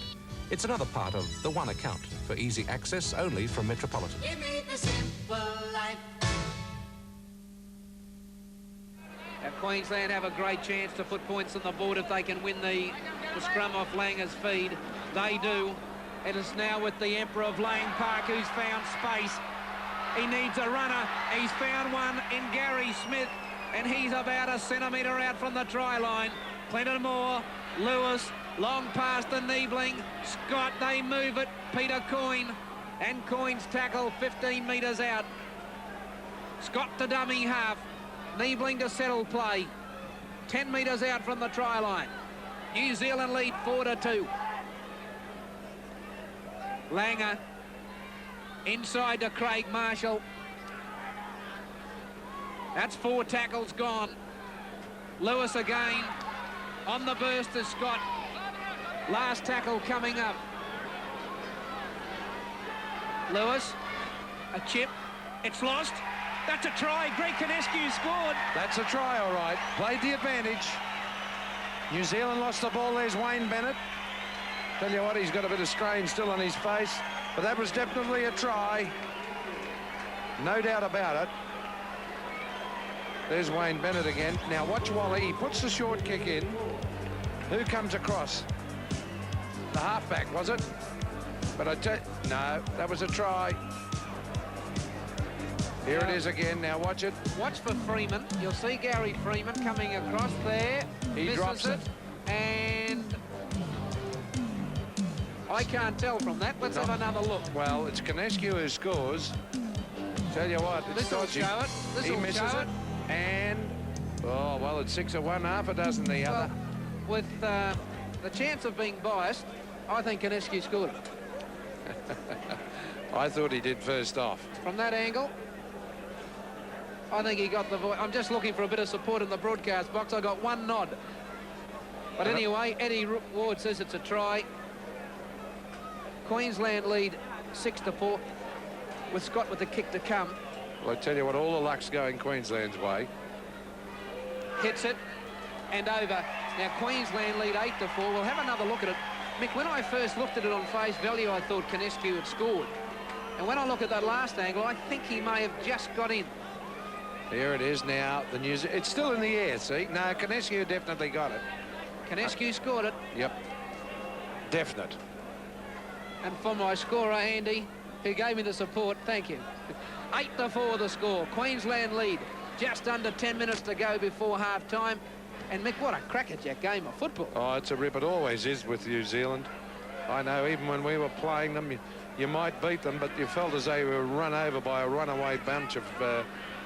It's another part of the one account for easy access only from Metropolitan. Give me the simple life. Now, Queensland have a great chance to put points on the board if they can win the scrum off Langer's feed. They do. It is now with the Emperor of Lane Park who's found space. He needs a runner. He's found one in Gary Smith, and he's about a centimetre out from the try line. Clinton Moore, Lewis, long past the Niebling. Scott, they move it. Peter Coyne, and Coyne's tackle 15 metres out. Scott to dummy half. Niebling to settle play. 10 metres out from the try line. New Zealand lead 4-2. Langer inside to Craig Marshall. That's 4 tackles gone. Lewis again. On the burst is Scott. Last tackle coming up. Lewis. A chip. It's lost. That's a try. Greg Canescu scored. That's a try, all right. Played the advantage. New Zealand lost the ball. There's Wayne Bennett. Tell you what, he's got a bit of strain still on his face. But that was definitely a try. No doubt about it. There's Wayne Bennett again. Now watch Wally. He puts the short kick in. Who comes across? The halfback, was it? But no, that was a try. Here it is again. Now watch it. Watch for Freeman. You'll see Gary Freeman coming across there. He drops it. And I can't tell from that. Let's have another look. Well, it's Canescu who scores. Tell you what, it's This'll dodgy. show it. This'll He misses show it. And, oh, well, it's 6 of one, half a dozen the other. With the chance of being biased, I think Canescu scored it. I thought he did first off. From that angle, I think he got the voice. I'm just looking for a bit of support in the broadcast box. I got one nod. But anyway, Eddie Ward says it's a try. Queensland lead 6-4 with Scott with the kick to come. Well, I tell you what, all the luck's going Queensland's way. Hits it and over. Now Queensland lead 8-4. We'll have another look at it. Mick, when I first looked at it on face value, I thought Canescu had scored. And when I look at that last angle, I think he may have just got in. Here it is now. The news. It's still in the air, see? No, Canescu definitely got it. Canescu scored it. Yep. Definite. And for my scorer, Andy, who gave me the support, thank you. 8-4 the score. Queensland lead. Just under 10 minutes to go before half-time. And, Mick, what a crackerjack game of football. Oh, it's a rip. It always is with New Zealand. I know, even when we were playing them, you might beat them, but you felt as though you were run over by a runaway bunch of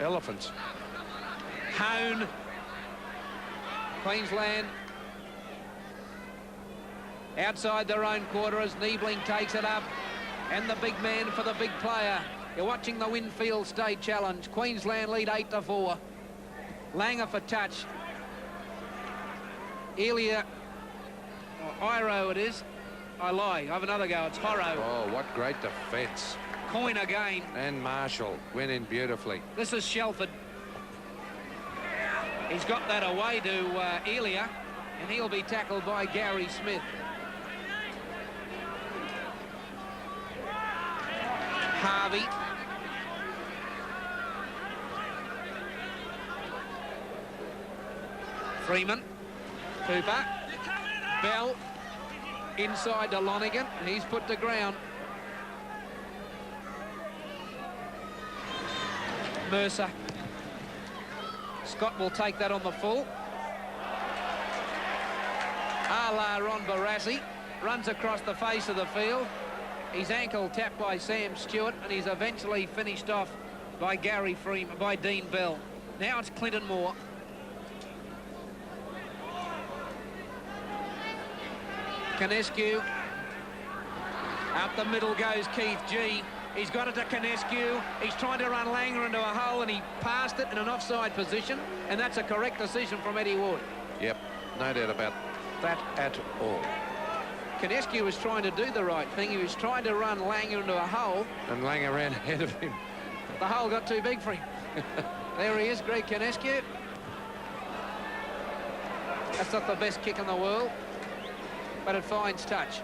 elephants. Hone. Queensland. Outside their own quarter as Niebling takes it up. And the big man for the big player. You're watching the Winfield State Challenge. Queensland lead 8-4. Langer for touch. Elia, or Iro it is. I lie. I have another go. It's Horro. Oh, what great defence. Coyne again. And Marshall went in beautifully. This is Shelford. He's got that away to Elia, and he'll be tackled by Gary Smith. Harvey. Freeman. Cooper. Bell. Inside to Lonigan. He's put to ground. Mercer. Scott will take that on the full. A la Ron Barassi. Runs across the face of the field. He's ankle tapped by Sam Stewart, and he's eventually finished off by Gary Freeman, by Dean Bell. Now it's Clinton Moore. Canescu. Up the middle goes Keith G. He's got it to Canescu. He's trying to run Langer into a hole, and he passed it in an offside position, and that's a correct decision from Eddie Wood. Yep, no doubt about that at all. Canescu was trying to do the right thing. He was trying to run Langer into a hole. And Langer ran ahead of him. The hole got too big for him. There he is, Greg Canescu. That's not the best kick in the world, but it finds touch.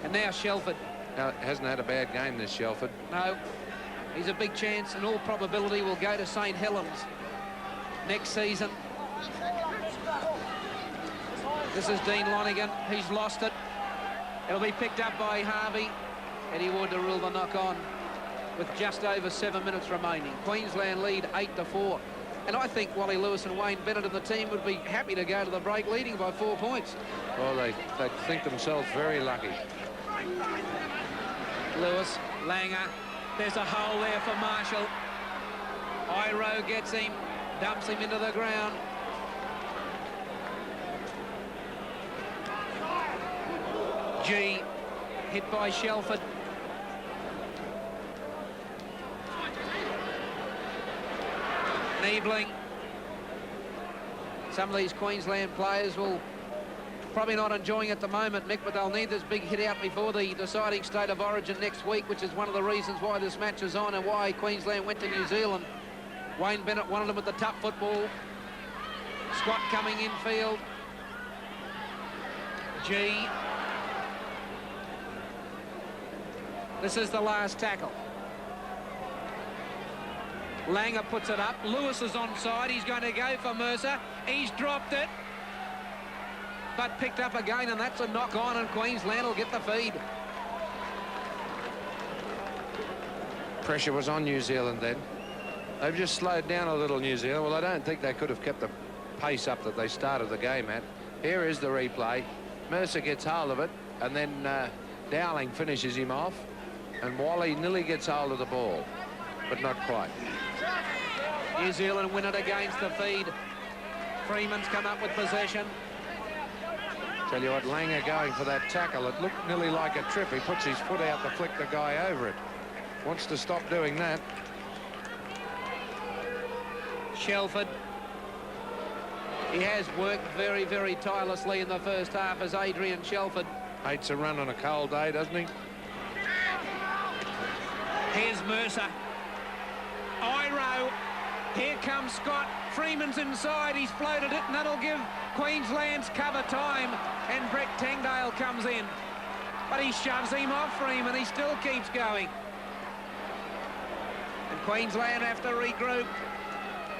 And now Shelford. Now, hasn't had a bad game, this Shelford. No. He's a big chance, in all probability, will go to St Helens next season. This is Dean Lonigan. He's lost it. It'll be picked up by Harvey. Eddie Wood to rule the knock-on with just over 7 minutes remaining. Queensland lead 8-4. And I think Wally Lewis and Wayne Bennett and the team would be happy to go to the break leading by 4 points. Well, they think themselves very lucky. Lewis, Langer, there's a hole there for Marshall. Iro gets him, dumps him into the ground. G, hit by Shelford. Niebling. Some of these Queensland players will probably not enjoying it at the moment, Mick, but they'll need this big hit out before the deciding state of origin next week, which is one of the reasons why this match is on and why Queensland went to New Zealand. Wayne Bennett wanted them with the tough football. Scott coming infield. G. This is the last tackle. Langer puts it up. Lewis is onside. He's going to go for Mercer. He's dropped it, but picked up again, and that's a knock on, and Queensland will get the feed. Pressure was on New Zealand then. They've just slowed down a little, New Zealand. Well, I don't think they could have kept the pace up that they started the game at. Here is the replay. Mercer gets hold of it, and then Dowling finishes him off, and Wally nearly gets hold of the ball, but not quite. New Zealand win it against the feed. Freeman's come up with possession. Tell you what, Langer going for that tackle. It looked nearly like a trip. He puts his foot out to flick the guy over it. Wants to stop doing that. Shelford. He has worked very, very tirelessly in the first half as Adrian Shelford. Hates a run on a cold day, doesn't he? Here's Mercer. Iro. Here comes Scott. Freeman's inside. He's floated it, and that'll give Queensland's cover time. And Brett Tangdale comes in. But he shoves him off Freeman. He still keeps going. And Queensland have to regroup.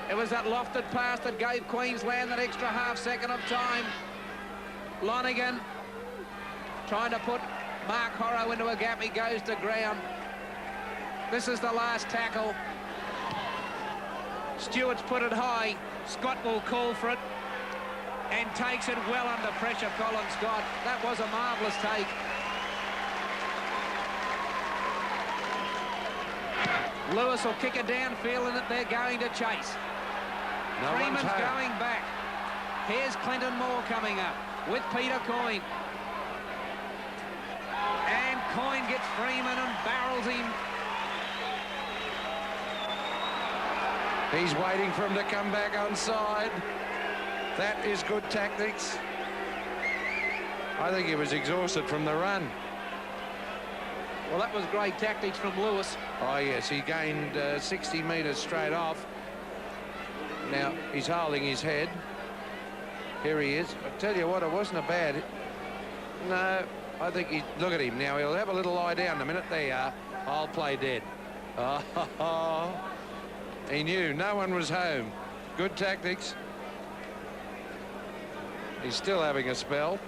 It was that lofted pass that gave Queensland that extra half second of time. Lonigan trying to put Mark Horrow into a gap. He goes to ground. This is the last tackle. Stewart's put it high. Scott will call for it and takes it well under pressure, Colin Scott. That was a marvellous take. Lewis will kick it down, feeling that they're going to chase. Freeman's going back. Here's Clinton Moore coming up with Peter Coyne. And Coyne gets Freeman and barrels him. He's waiting for him to come back onside. That is good tactics. I think he was exhausted from the run. Well, that was great tactics from Lewis. Oh, yes, he gained 60 metres straight off. Now, he's holding his head. Here he is. I tell you what, it wasn't a bad... No, I think he... Look at him now. He'll have a little lie down in a minute. There you are. I'll play dead. Oh, he knew no one was home. Good tactics. He's still having a spell.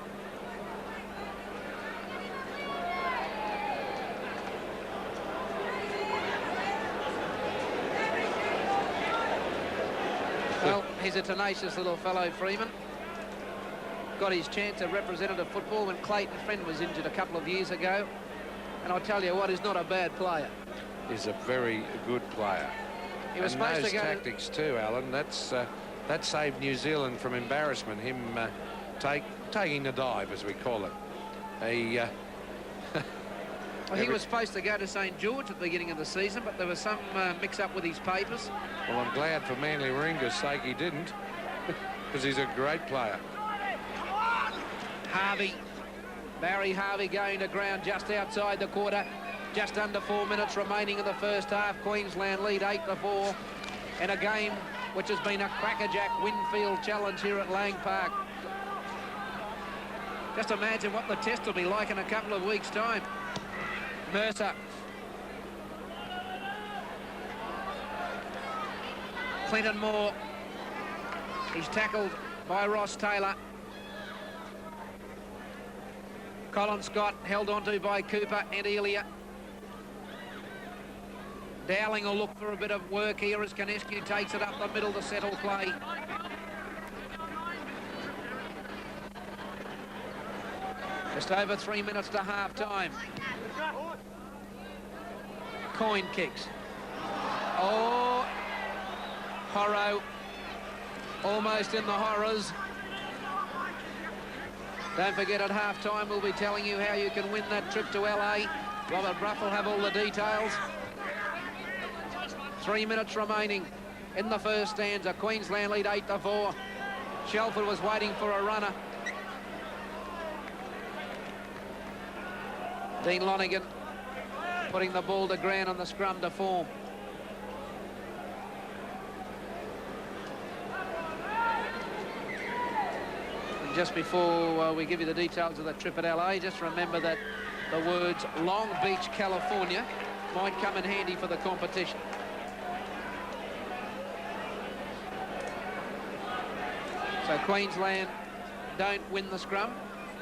Well, he's a tenacious little fellow, Freeman. Got his chance at representative football when Clayton Friend was injured a couple of years ago. And I'll tell you what, he's not a bad player. He's a very good player. He was supposed to go... tactics too, Alan. That saved New Zealand from embarrassment. Him taking the dive, as we call it. Well, he was supposed to go to St George at the beginning of the season, but there was some mix-up with his papers. Well, I'm glad for Manly Warringah's sake he didn't, because he's a great player. Harvey, Barry Harvey going to ground just outside the quarter. Just under 4 minutes remaining in the first half. Queensland lead 8-4 in a game which has been a crackerjack Winfield challenge here at Lang Park. Just imagine what the test will be like in a couple of weeks' time. Mercer. Clinton Moore. He's tackled by Ross Taylor. Colin Scott held onto by Cooper and Elia. Dowling will look for a bit of work here as Canescu takes it up the middle to settle play. Just over 3 minutes to half-time. Coin kicks. Oh, Horro almost in the horrors. Don't forget, at half-time we'll be telling you how you can win that trip to LA. Robert Bruff will have all the details. 3 minutes remaining in the first stanza. Queensland lead 8-4. Shelford was waiting for a runner. Dean Lonigan putting the ball to ground on the scrum to form. And just before we give you the details of the trip at LA, just remember that the words Long Beach, California might come in handy for the competition. So Queensland don't win the scrum.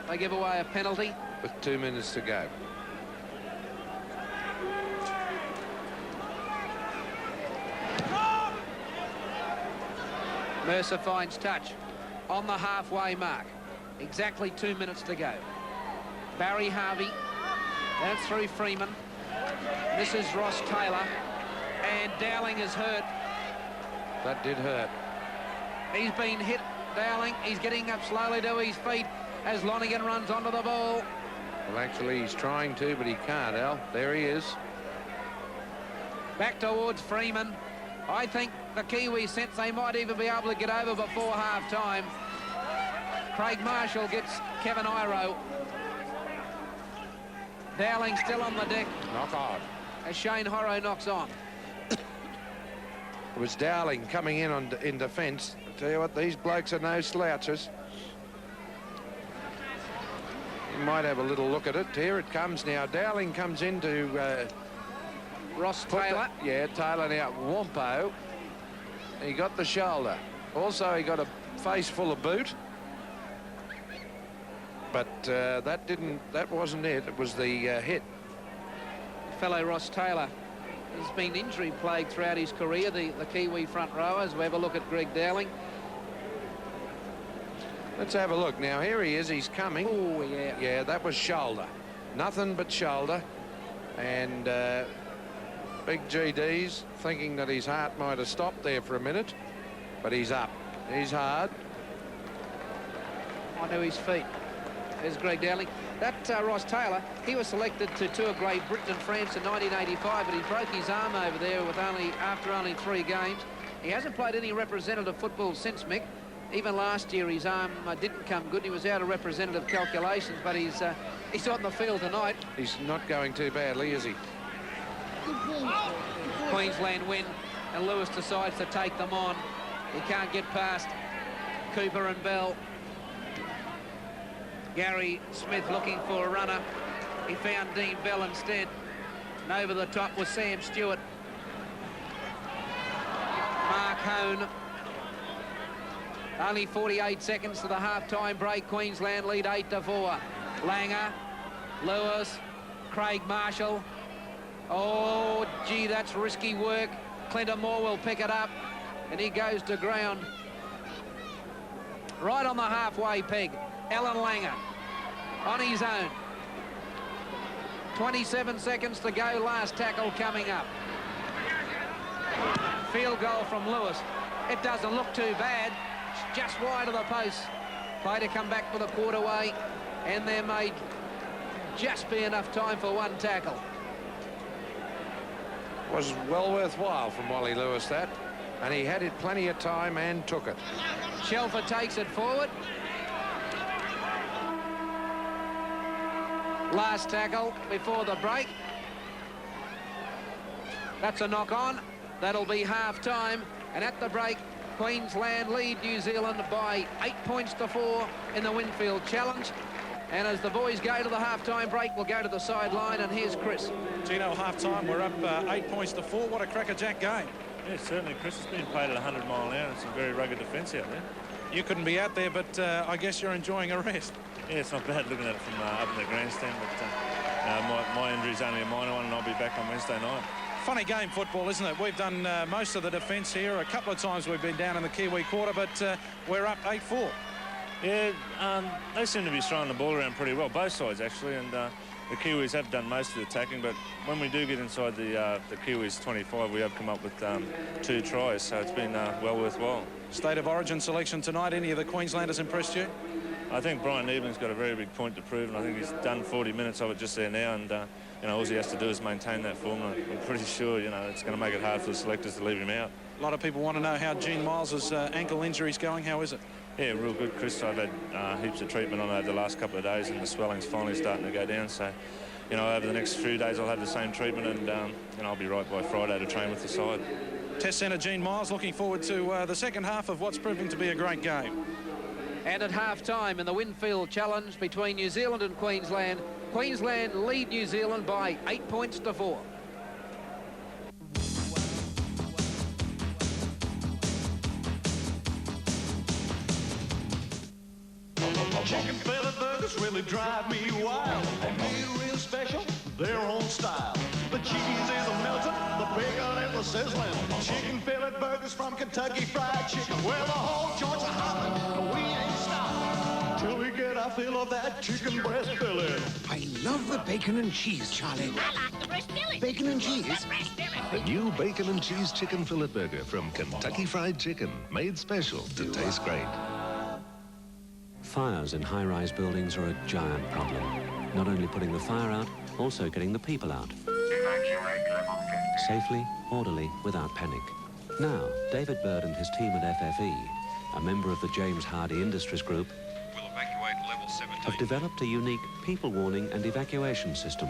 They give away a penalty. With 2 minutes to go. Mercer finds touch on the halfway mark. Exactly 2 minutes to go. Barry Harvey. That's through Freeman. This is Ross Taylor. And Dowling is hurt. That did hurt. He's been hit, Dowling. He's getting up slowly to his feet as Lonigan runs onto the ball. Well, actually, he's trying to, but he can't, Al. There he is. Back towards Freeman. I think the Kiwis sense they might even be able to get over before half-time. Craig Marshall gets Kevin Iro. Dowling still on the deck. Knock on. As Shane Horro knocks on. It was Dowling coming in defence. I tell you what, these blokes are no slouches. You might have a little look at it. Here it comes now. Dowling comes into Ross Taylor. Taylor now. Wampo. He got the shoulder. Also, he got a face full of boot. But that wasn't it. It was the hit. Fellow Ross Taylor has been injury plagued throughout his career, the Kiwi front rowers. We have a look at Greg Dowling. Let's have a look. Now, here he is. He's coming. Oh, yeah. Yeah, that was shoulder. Nothing but shoulder. And big GD's thinking that his heart might have stopped there for a minute. But he's up. He's hard. Onto his feet. There's Greg Dowling. That Ross Taylor, he was selected to tour Great Britain and France in 1985, but he broke his arm over there after only 3 games. He hasn't played any representative football since, Mick. Even last year, his arm didn't come good. He was out of representative calculations, but he's on the field tonight. He's not going too badly, is he? Queensland win, and Lewis decides to take them on. He can't get past Cooper and Bell. Gary Smith looking for a runner. He found Dean Bell instead. And over the top was Sam Stewart. Mark Hone. Only 48 seconds to the half-time break. Queensland lead 8-4. Langer, Lewis, Craig Marshall. Oh, gee, that's risky work. Clinton Moore will pick it up, and he goes to ground. Right on the halfway peg, Alan Langer on his own. 27 seconds to go, last tackle coming up. Field goal from Lewis. It doesn't look too bad. Just wide of the post. Play to come back for the quarterway, and there may just be enough time for one tackle. Was well worthwhile from Wally Lewis, that. And he had it plenty of time and took it. Shelford takes it forward. Last tackle before the break. That's a knock-on. That'll be half-time. And at the break, Queensland lead New Zealand by 8 points to 4 in the Winfield Challenge. And as the boys go to the half-time break, we'll go to the sideline, and here's Chris. Gino, half-time, we're up 8 points to 4. What a crackerjack game. Yeah, certainly, Chris. It's been played at 100 mile an hour. It's a very rugged defence out there. You couldn't be out there, but I guess you're enjoying a rest. Yeah, it's not bad looking at it from up in the grandstand, but my injury's only a minor one, and I'll be back on Wednesday night. Funny game, football, isn't it? We've done most of the defence here. A couple of times we've been down in the Kiwi quarter, but we're up 8-4. Yeah, they seem to be throwing the ball around pretty well, both sides actually, and the Kiwis have done most of the attacking, but when we do get inside the Kiwis 25, we have come up with 2 tries, so it's been well worthwhile. State of origin selection tonight, any of the Queenslanders impressed you? I think Brian Evelyn's got a very big point to prove, and I think he's done 40 minutes of it just there now, and you know, all he has to do is maintain that form. I'm pretty sure, you know, it's going to make it hard for the selectors to leave him out. A lot of people want to know how Gene Miles' ankle injury is going. How is it? Yeah, real good, Chris. I've had heaps of treatment on it over the last couple of days, and the swelling's finally starting to go down. So, you know, over the next few days, I'll have the same treatment, and I'll be right by Friday to train with the side. Test centre Gene Miles looking forward to the second half of what's proving to be a great game. And at half-time in the Winfield Challenge between New Zealand and Queensland, Queensland lead New Zealand by 8 points to 4. Chicken fillet burgers really drive me wild. Made real special, their own style. The cheese is a melting, the bacon is a sizzling. Chicken fillet burgers from Kentucky Fried Chicken. Well, the whole joint's a hopping, and we ain't stopping till we get our fill of that chicken breast fillet. I love the bacon and cheese, Charlie. I like the breast fillet. Bacon and cheese? Breast fillet. The new bacon and cheese chicken fillet burger from Kentucky Fried Chicken, made special to taste great. Fires in high-rise buildings are a giant problem. Not only putting the fire out, also getting the people out. Safely, orderly, without panic. Now, David Bird and his team at FFE, a member of the James Hardie Industries Group, We'll evacuate level 17. have developed a unique people warning and evacuation system.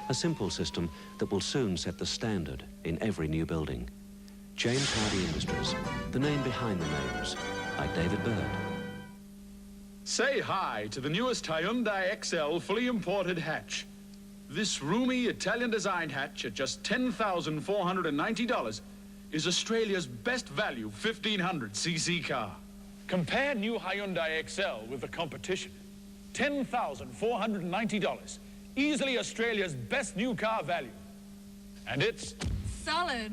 A simple system that will soon set the standard in every new building. James Hardie Industries, the name behind the names, like David Bird. Say hi to the newest Hyundai XL fully imported hatch. This roomy Italian-designed hatch at just $10,490 is Australia's best value 1500cc car. Compare new Hyundai XL with the competition. $10,490, easily Australia's best new car value. And it's solid.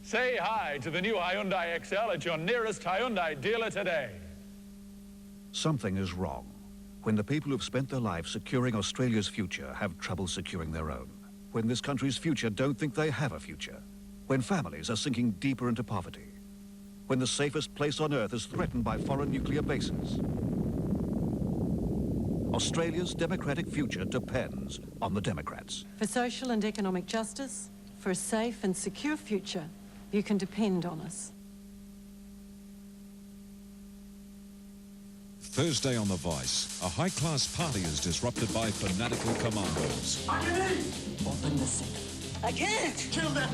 Say hi to the new Hyundai XL at your nearest Hyundai dealer today. Something is wrong when the people who've spent their lives securing Australia's future have trouble securing their own. When this country's future don't think they have a future. When families are sinking deeper into poverty. When the safest place on Earth is threatened by foreign nuclear bases. Australia's democratic future depends on the Democrats. For social and economic justice, for a safe and secure future, you can depend on us. Thursday on The Vice, a high-class party is disrupted by fanatical commandos. Open the safe. I can't! Kill them!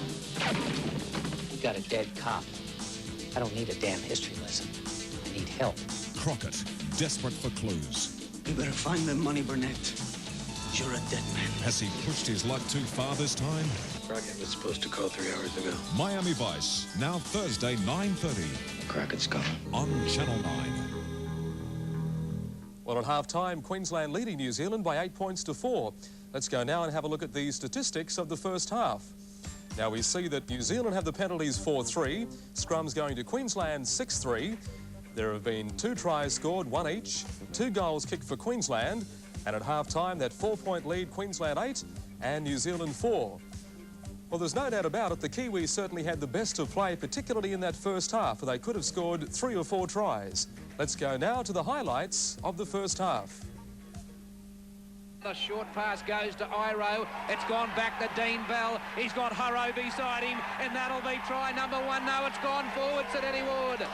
You got a dead cop. I don't need a damn history lesson. I need help. Crockett, desperate for clues. You better find the money, Burnett. You're a dead man. Has he pushed his luck too far this time? Crockett was supposed to call 3 hours ago. Miami Vice, now Thursday, 9:30. Crockett's coming. On Channel 9. Well, at half-time, Queensland leading New Zealand by 8 points to 4. Let's go now and have a look at the statistics of the first half. Now, we see that New Zealand have the penalties 4-3, scrums going to Queensland 6-3. There have been 2 tries scored, 1 each, 2 goals kicked for Queensland, and at half-time, that 4-point lead, Queensland 8 and New Zealand 4. Well, there's no doubt about it, the Kiwis certainly had the best of play, particularly in that first half, where they could have scored 3 or 4 tries. Let's go now to the highlights of the first half. The short pass goes to Iro. It's gone back to Dean Bell. He's got Hurro beside him, and that'll be try number 1. No, it's gone forwards at Eddie Ward.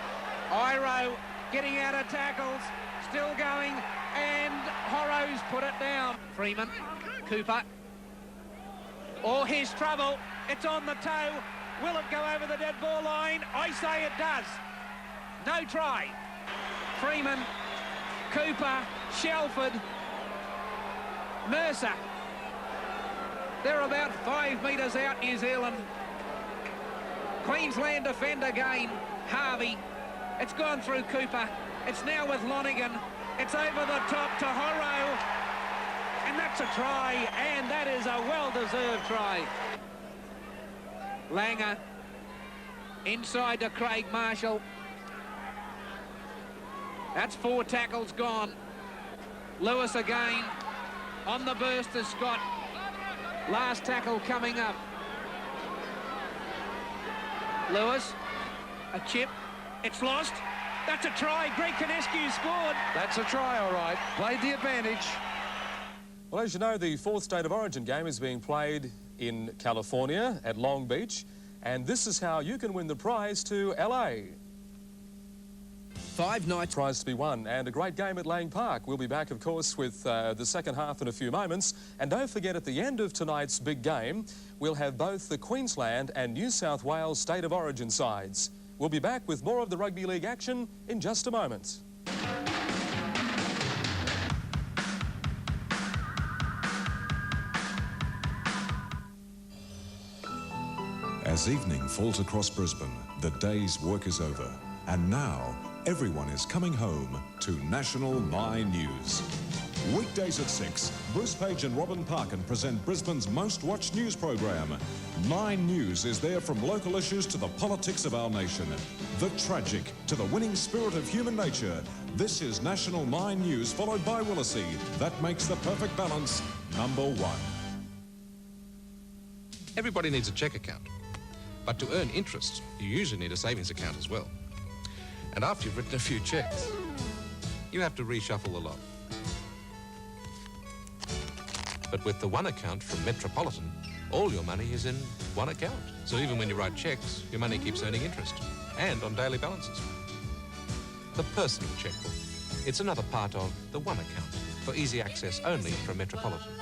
Iro getting out of tackles, still going, and Hurro's put it down. Freeman, Cooper. Oh, here's trouble. It's on the toe. Will it go over the dead ball line? I say it does. No try. Freeman, Cooper, Shelford, Mercer. They're about 5 metres out, New Zealand. Queensland defender again, Harvey. It's gone through Cooper. It's now with Lonigan. It's over the top to Horo. And that's a try, and that is a well-deserved try. Langer inside to Craig Marshall. That's 4 tackles gone. Lewis again. On the burst is Scott. Last tackle coming up. Lewis, a chip. It's lost. That's a try. Greg Kinescu scored. That's a try, all right. Played the advantage. Well, as you know, the 4th State of Origin game is being played in California at Long Beach, and this is how you can win the prize to LA. 5 nights. Prize to be won, and a great game at Lang Park. We'll be back, of course, with the second half in a few moments. And don't forget, at the end of tonight's big game, we'll have both the Queensland and New South Wales State of Origin sides. We'll be back with more of the Rugby League action in just a moment. As evening falls across Brisbane, the day's work is over. And now, everyone is coming home to National 9 News. Weekdays at 6, Bruce Page and Robin Parkin present Brisbane's most watched news program. 9 News is there from local issues to the politics of our nation. The tragic to the winning spirit of human nature. This is National 9 News, followed by Willisey. That makes the perfect balance, number 1. Everybody needs a cheque account. But to earn interest, you usually need a savings account as well. And after you've written a few cheques, you have to reshuffle the lot. But with the one account from Metropolitan, all your money is in one account. So even when you write cheques, your money keeps earning interest, and on daily balances. The personal chequebook. It's another part of the one account, for easy access only from Metropolitan.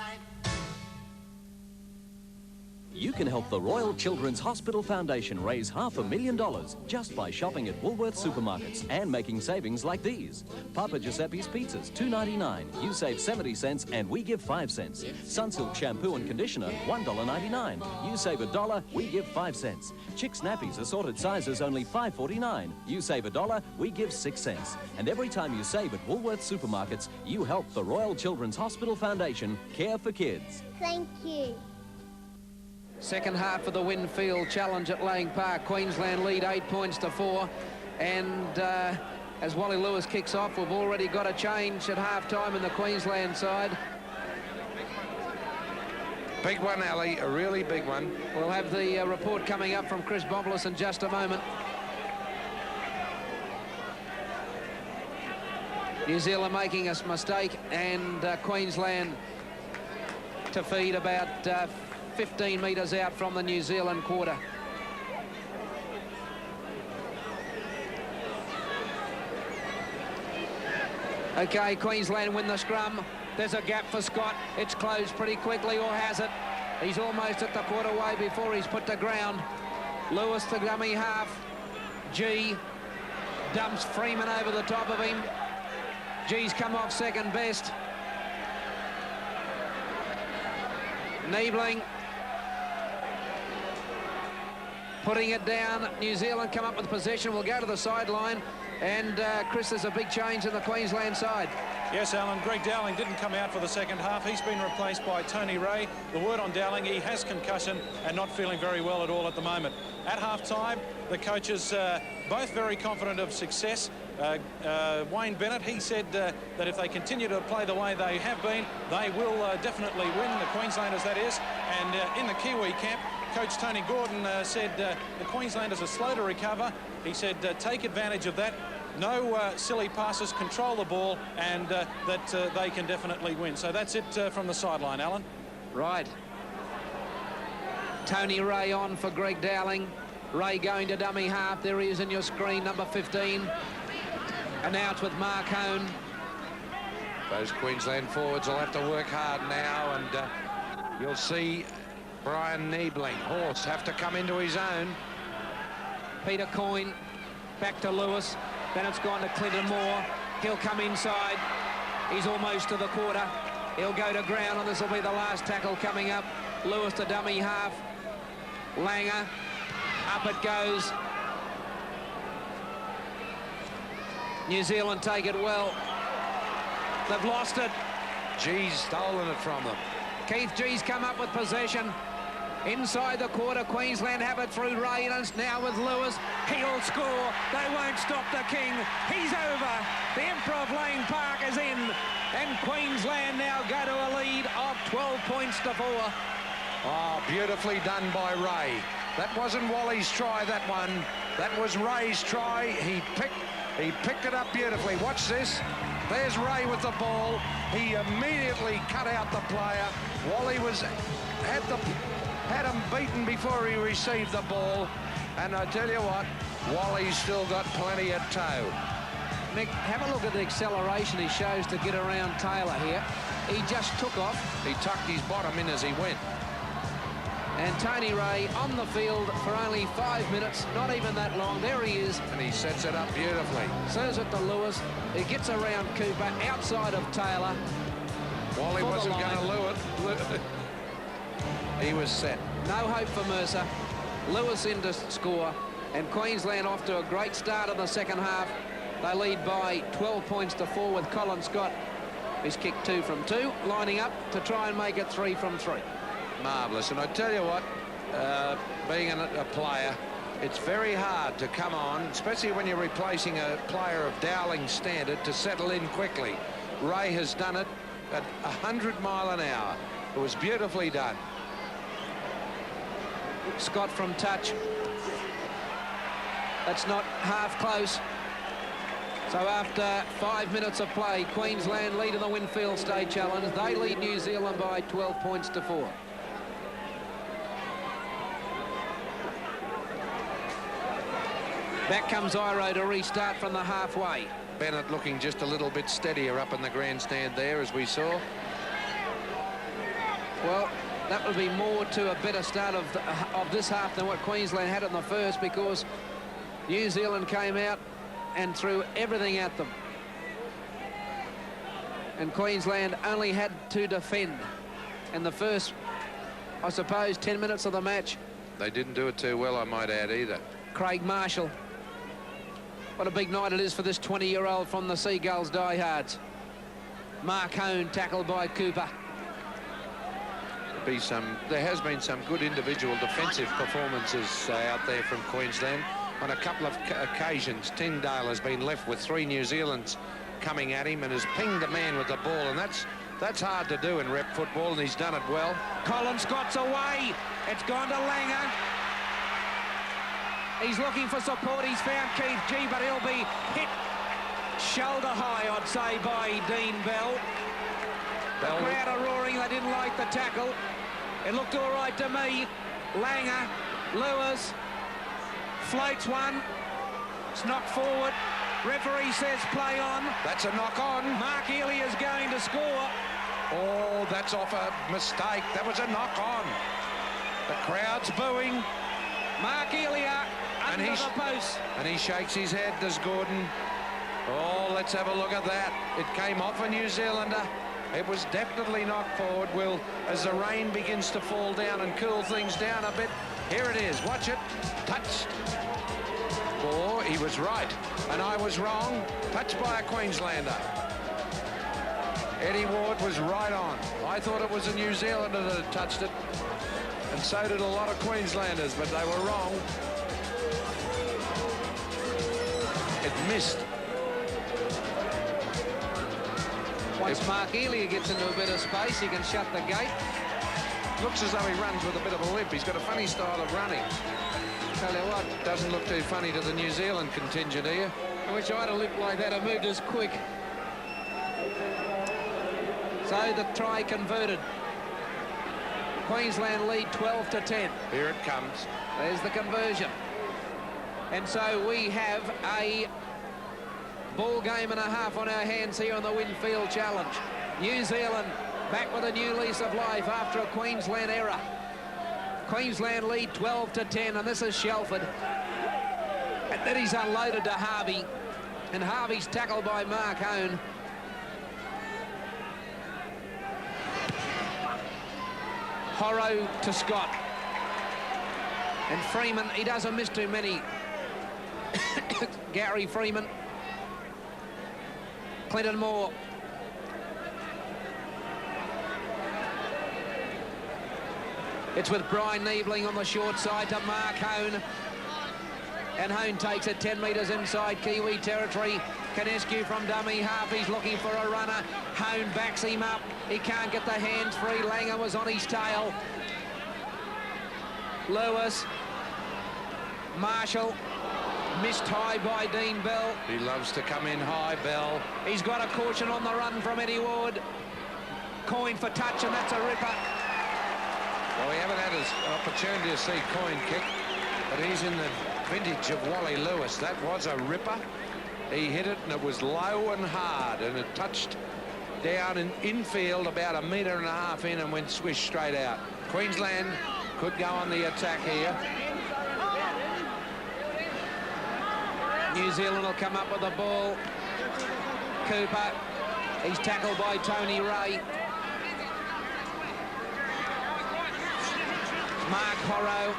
You can help the Royal Children's Hospital Foundation raise $500,000 just by shopping at Woolworths supermarkets and making savings like these. Papa Giuseppe's Pizzas, $2.99. You save 70 cents and we give 5 cents. Sunsilk shampoo and conditioner, $1.99. You save $1, we give 5 cents. Chick Snappies assorted sizes, only $5.49. You save $1, we give 6 cents. And every time you save at Woolworths supermarkets, you help the Royal Children's Hospital Foundation care for kids. Thank you. Second half of the Winfield Challenge at Lang Park. Queensland lead 8 points to 4. And as Wally Lewis kicks off, we've already got a change at half-time in the Queensland side. Big one, Ali, a really big one. We'll have the report coming up from Chris Boblis in just a moment. New Zealand making a mistake, and Queensland to feed about 15 metres out from the New Zealand quarter. Okay, Queensland win the scrum. There's a gap for Scott. It's closed pretty quickly, or has it? He's almost at the quarter way before he's put to ground. Lewis, the dummy half. G dumps Freeman over the top of him. G's come off second best. Niebling putting it down. New Zealand come up with possession. We'll go to the sideline. And, Chris, there's a big change in the Queensland side. Yes, Alan, Greg Dowling didn't come out for the second half. He's been replaced by Tony Ray. The word on Dowling, he has concussion and not feeling very well at all at the moment. At half-time, the coaches both very confident of success. Wayne Bennett, he said that if they continue to play the way they have been, they will definitely win, the Queenslanders, that is. And in the Kiwi camp, Coach Tony Gordon said the Queenslanders are slow to recover. He said take advantage of that. no silly passes, control the ball, and that they can definitely win. So that's it from the sideline, Alan. Right. Tony Ray on for Greg Dowling. Ray going to dummy half. There he is in your screen, number 15. And now it's with Mark Hone. Those Queensland forwards will have to work hard now, and you'll see Brian Niebling, Horse, have to come into his own. Peter Coyne back to Lewis. Then it's gone to Clinton Moore. He'll come inside. He's almost to the quarter. He'll go to ground, and this will be the last tackle coming up. Lewis to dummy half. Langer. Up it goes. New Zealand take it well. They've lost it. G's stolen it from them. Keith G's come up with possession. Inside the quarter, Queensland have it through Ray, and it's now with Lewis. He'll score. They won't stop the King. He's over. The Improv Lane Park is in, and Queensland now go to a lead of 12 points to 4. Oh, beautifully done by Ray. That wasn't Wally's try, that one. That was Ray's try. He picked it up beautifully. Watch this. There's Ray with the ball. He immediately cut out the player. Wally had him beaten before he received the ball. And I tell you what, Wally's still got plenty of toe. Mick, have a look at the acceleration he shows to get around Taylor here. He just took off. He tucked his bottom in as he went. And Tony Ray on the field for only 5 minutes, not even that long. There he is. And he sets it up beautifully. Serves it to Lewis. He gets around Cooper outside of Taylor. Wally wasn't going to lure it. He was set. No hope for Mercer. Lewis in to score. And Queensland off to a great start in the second half. They lead by 12 points to 4 with Colin Scott. He's kicked 2 from 2, lining up to try and make it 3 from 3. Marvellous. And I tell you what, being a player, it's very hard to come on, especially when you're replacing a player of Dowling's standard, to settle in quickly. Ray has done it at 100 mile an hour. It was beautifully done. Scott from touch. That's not half close. So after 5 minutes of play, Queensland lead in the Winfield State Challenge. They lead New Zealand by 12 points to 4. Back comes Iro to restart from the halfway. Bennett looking just a little bit steadier up in the grandstand there, as we saw. Well, that would be more to a better start of this half than what Queensland had in the first, because New Zealand came out and threw everything at them. And Queensland only had to defend. In the first, I suppose, 10 minutes of the match. They didn't do it too well, I might add, either. Craig Marshall. What a big night it is for this 20-year-old from the Seagulls diehards. Mark Hone tackled by Cooper. There has been some good individual defensive performances out there from Queensland. On a couple of occasions, Tyndale has been left with 3 New Zealanders coming at him and has pinged a man with the ball, and that's hard to do in rep football, and he's done it well. Colin Scott's away. It's gone to Langer. He's looking for support. He's found Keith G, but he'll be hit shoulder high, I'd say, by Dean Bell. The crowd are roaring. They didn't like the tackle. It looked all right to me. Langer, Lewis, floats one. It's knocked forward. Referee says play on. That's a knock on. Mark Ely is going to score. Oh, that's off a mistake. That was a knock on. The crowd's booing. Mark Ely under the post. And he shakes his head, does Gordon. Oh, let's have a look at that. It came off a New Zealander. It was definitely knocked forward. Will, as the rain begins to fall down and cool things down a bit, here it is. Watch it. Touched. Oh, he was right. And I was wrong. Touched by a Queenslander. Eddie Ward was right on. I thought it was a New Zealander that had touched it. And so did a lot of Queenslanders, but they were wrong. It missed. Once Mark Ely gets into a bit of space, he can shut the gate. Looks as though he runs with a bit of a limp. He's got a funny style of running. Tell you what. Doesn't look too funny to the New Zealand contingent here. I wish I'd have looked like that. I moved as quick. So the try converted. Queensland lead 12-10. Here it comes. There's the conversion. And so we have a ball game and a half on our hands here on the Winfield Challenge. New Zealand back with a new lease of life after a Queensland error. Queensland lead 12-10, and this is Shelford. And then he's unloaded to Harvey, and Harvey's tackled by Mark Hone. Horrow to Scott. And Freeman, he doesn't miss too many. Gary Freeman. Clinton Moore. It's with Brian Niebling on the short side to Mark Hone. And Hone takes it 10 metres inside Kiwi territory. Canescu from dummy half. He's looking for a runner. Hone backs him up. He can't get the hands free. Langer was on his tail. Lewis. Marshall. Missed high by Dean Bell. He loves to come in high, Bell. He's got a caution on the run from Eddie Ward. Coyne for touch, and that's a ripper. Well, we haven't had an opportunity to see Coyne kick, but he's in the vintage of Wally Lewis. That was a ripper. He hit it, and it was low and hard, and it touched down in infield about 1.5 metres in and went swish straight out. Queensland could go on the attack here. New Zealand will come up with the ball. Cooper, he's tackled by Tony Ray. Mark Horrow,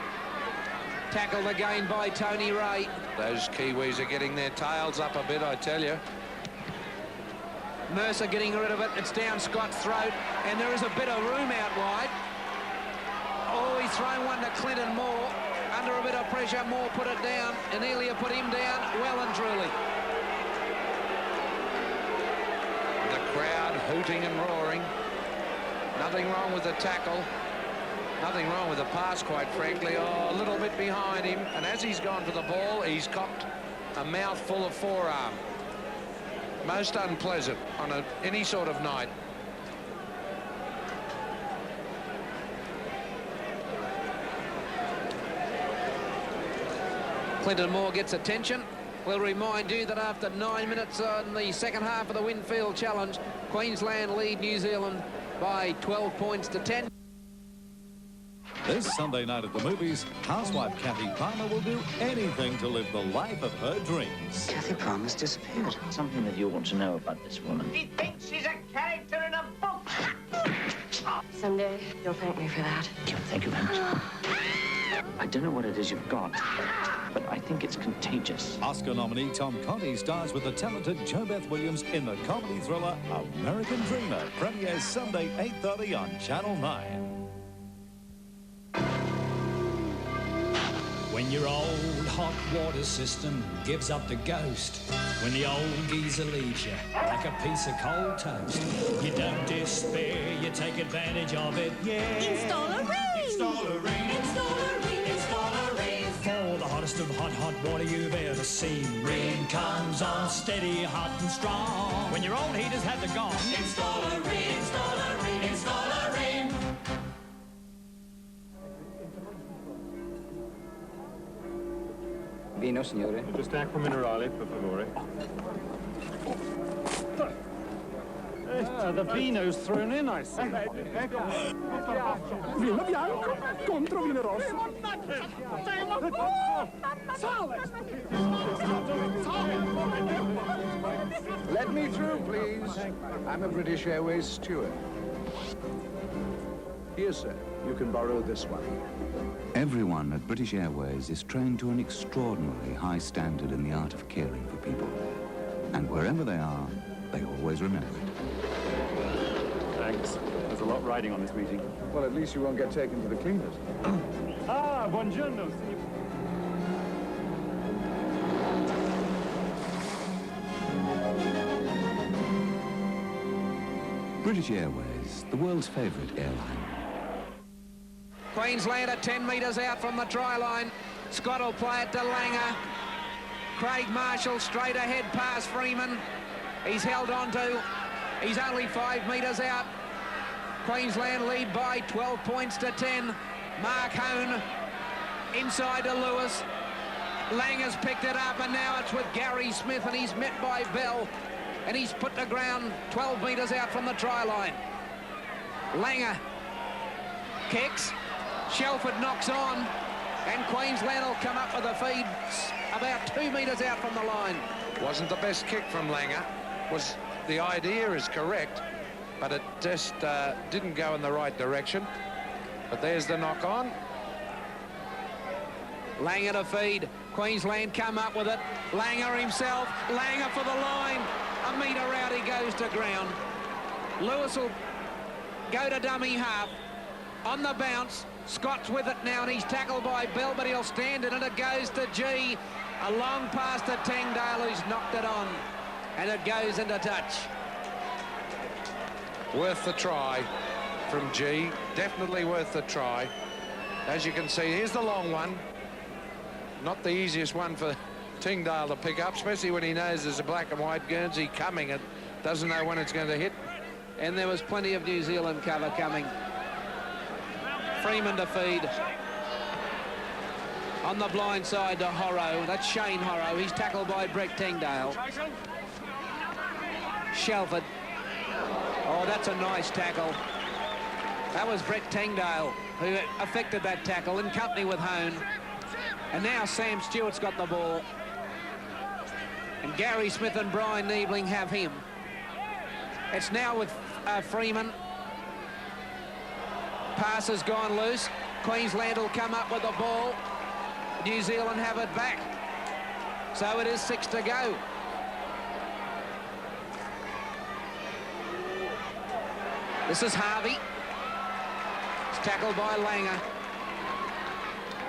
tackled again by Tony Ray. Those Kiwis are getting their tails up a bit, I tell you. Mercer getting rid of it. It's down Scott's throat, and there is a bit of room out wide. Oh, he's thrown one to Clinton Moore. Under a bit of pressure, Moore put it down, and Elia put him down well and truly. The crowd hooting and roaring. Nothing wrong with the tackle. Nothing wrong with the pass, quite frankly. Oh, a little bit behind him, and as he's gone for the ball, he's copped a mouthful of forearm. Most unpleasant on any sort of night. Clinton Moore gets attention. We'll remind you that after 9 minutes on the second half of the Winfield Challenge, Queensland lead New Zealand by 12 points to 10. This Sunday night at the movies, housewife Kathy Palmer will do anything to live the life of her dreams. Kathy Palmer's disappeared. Something that you want to know about this woman. He thinks she's a character in a book. Someday, you'll thank me for that. Thank you very much. I don't know what it is you've got, but I think it's contagious. Oscar nominee Tom Conti stars with the talented JoBeth Williams in the comedy thriller American Dreamer. Premieres Sunday, 8:30 on Channel 9. When your old hot water system gives up the ghost, when the old geezer leaves you like a piece of cold toast, you don't despair, you take advantage of it, yeah. Install a ring! Install a ring! Install a ring! Install a ring! For the hottest of hot water you've ever seen. Ring comes on steady, hot and strong. When your old heaters have the gone. Install a ring! Install a ring! Install a ring! Vino, signore. Just acqua minerale, per favore. The vino's thrown in, I see. Vino bianco contro vino rosso. Let me through, please. I'm a British Airways steward. Here, sir. You can borrow this one. Everyone at British Airways is trained to an extraordinarily high standard in the art of caring for people. And wherever they are, they always remember it. Thanks. There's a lot riding on this meeting. Well, at least you won't get taken to the cleaners. Ah, buongiorno. British Airways, the world's favourite airline. Queensland are 10 metres out from the try line. Scott will play it to Langer. Craig Marshall straight ahead past Freeman. He's held on to. He's only 5 metres out. Queensland lead by 12 points to 10. Mark Hone inside to Lewis. Lang has picked it up, and now it's with Gary Smith, and he's met by Bell, and he's put the ground 12 metres out from the try line. Langer kicks. Shelford knocks on, and Queensland will come up with a feed about 2 metres out from the line. Wasn't the best kick from Langer. The idea is correct, but it just didn't go in the right direction. But there's the knock on. Langer to feed. Queensland come up with it. Langer himself. Langer for the line. A metre out, he goes to ground. Lewis will go to dummy half. On the bounce. Scott's with it now, and he's tackled by Bell, but he'll stand in it. It goes to G. A long pass to Tengdale, who's knocked it on. And it goes into touch. Worth the try from G. Definitely worth the try. As you can see, here's the long one. Not the easiest one for Tengdale to pick up, especially when he knows there's a black and white Guernsey coming and doesn't know when it's going to hit. And there was plenty of New Zealand cover coming. Freeman to feed. On the blind side to Horrow. That's Shane Horrow. He's tackled by Brett Tengdale. Shelford. Oh, that's a nice tackle. That was Brett Tengdale who effected that tackle in company with Hone. And now Sam Stewart's got the ball. And Gary Smith and Brian Niebling have him. It's now with Freeman. Pass has gone loose. Queensland will come up with the ball. New Zealand have it back. So it is 6 to go. This is Harvey. It's tackled by Langer.